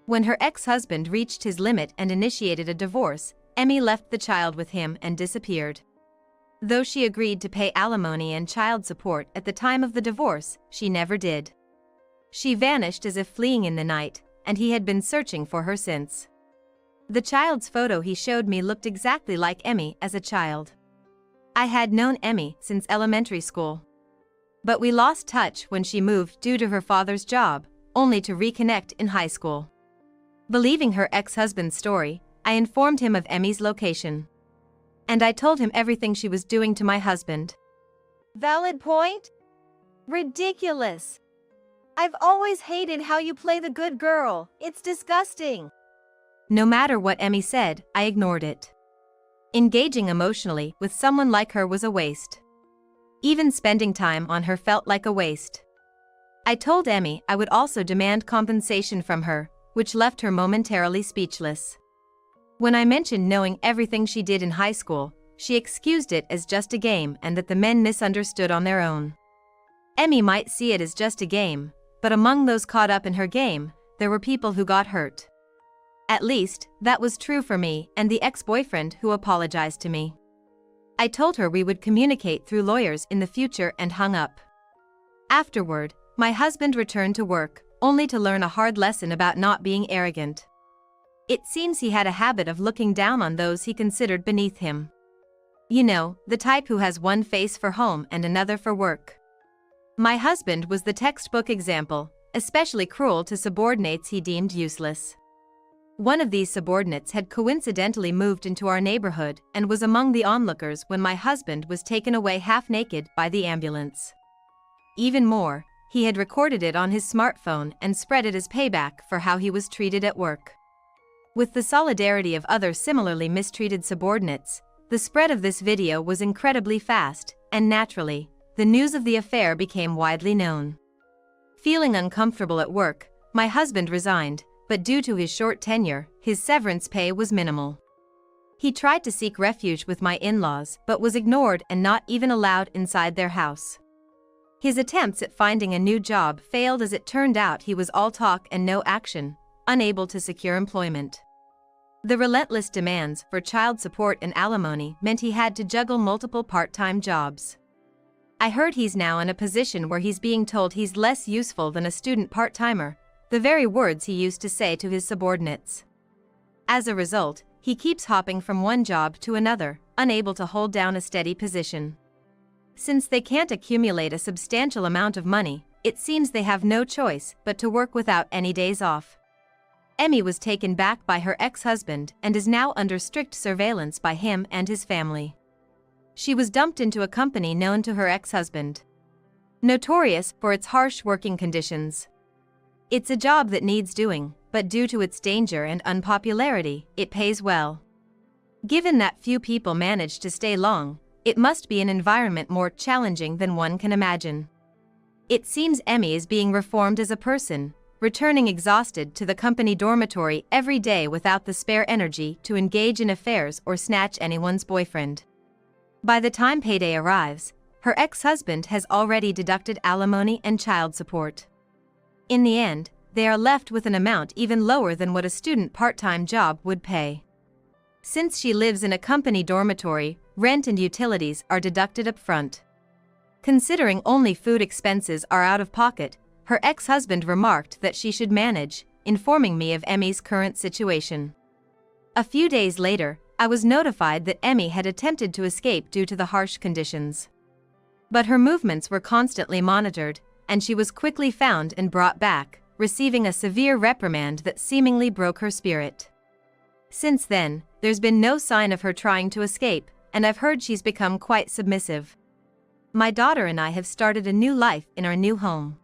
When her ex-husband reached his limit and initiated a divorce, Emmy left the child with him and disappeared. Though she agreed to pay alimony and child support at the time of the divorce, she never did. She vanished as if fleeing in the night, and he had been searching for her since. The child's photo he showed me looked exactly like Emmy as a child. I had known Emmy since elementary school. But we lost touch when she moved due to her father's job, only to reconnect in high school. Believing her ex-husband's story, I informed him of Emmy's location. And I told him everything she was doing to my husband. Valid point? Ridiculous. I've always hated how you play the good girl. It's disgusting. No matter what Emmy said, I ignored it. Engaging emotionally with someone like her was a waste. Even spending time on her felt like a waste. I told Emmy I would also demand compensation from her, which left her momentarily speechless. When I mentioned knowing everything she did in high school, she excused it as just a game and that the men misunderstood on their own. Emmy might see it as just a game, but among those caught up in her game, there were people who got hurt. At least, that was true for me and the ex-boyfriend who apologized to me. I told her we would communicate through lawyers in the future and hung up. Afterward, my husband returned to work, only to learn a hard lesson about not being arrogant. It seems he had a habit of looking down on those he considered beneath him. You know, the type who has one face for home and another for work. My husband was the textbook example, especially cruel to subordinates he deemed useless. One of these subordinates had coincidentally moved into our neighborhood and was among the onlookers when my husband was taken away half-naked by the ambulance. Even more, he had recorded it on his smartphone and spread it as payback for how he was treated at work. With the solidarity of other similarly mistreated subordinates, the spread of this video was incredibly fast, and naturally, the news of the affair became widely known. Feeling uncomfortable at work, my husband resigned, but due to his short tenure, his severance pay was minimal. He tried to seek refuge with my in-laws but was ignored and not even allowed inside their house. His attempts at finding a new job failed as it turned out he was all talk and no action, unable to secure employment. The relentless demands for child support and alimony meant he had to juggle multiple part-time jobs. I heard he's now in a position where he's being told he's less useful than a student part-timer, the very words he used to say to his subordinates. As a result, he keeps hopping from one job to another, unable to hold down a steady position. Since they can't accumulate a substantial amount of money, it seems they have no choice but to work without any days off. Emmy was taken back by her ex-husband and is now under strict surveillance by him and his family. She was dumped into a company known to her ex-husband, notorious for its harsh working conditions. It's a job that needs doing, but due to its danger and unpopularity, it pays well. Given that few people manage to stay long, it must be an environment more challenging than one can imagine. It seems Emmy is being reformed as a person, returning exhausted to the company dormitory every day without the spare energy to engage in affairs or snatch anyone's boyfriend. By the time payday arrives, her ex-husband has already deducted alimony and child support. In the end, they are left with an amount even lower than what a student part-time job would pay. Since she lives in a company dormitory, rent and utilities are deducted up front. Considering only food expenses are out of pocket, her ex-husband remarked that she should manage, informing me of Emmy's current situation. A few days later, I was notified that Emmy had attempted to escape due to the harsh conditions. But her movements were constantly monitored, and she was quickly found and brought back, receiving a severe reprimand that seemingly broke her spirit. Since then, there's been no sign of her trying to escape, and I've heard she's become quite submissive. My daughter and I have started a new life in our new home.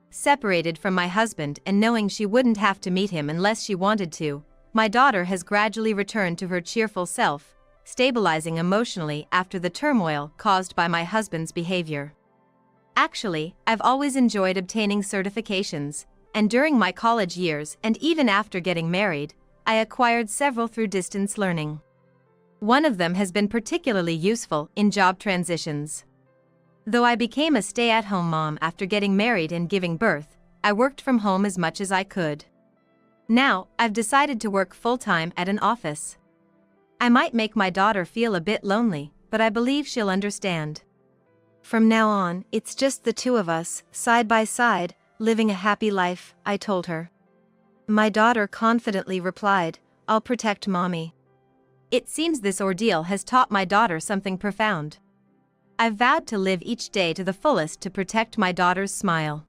Separated from my husband and knowing she wouldn't have to meet him unless she wanted to, my daughter has gradually returned to her cheerful self, stabilizing emotionally after the turmoil caused by my husband's behavior. Actually, I've always enjoyed obtaining certifications, and during my college years and even after getting married, I acquired several through distance learning. One of them has been particularly useful in job transitions. Though I became a stay-at-home mom after getting married and giving birth, I worked from home as much as I could. Now, I've decided to work full-time at an office. I might make my daughter feel a bit lonely, but I believe she'll understand. From now on, it's just the two of us, side by side, living a happy life, I told her. My daughter confidently replied, "I'll protect Mommy." It seems this ordeal has taught my daughter something profound. I've vowed to live each day to the fullest to protect my daughter's smile.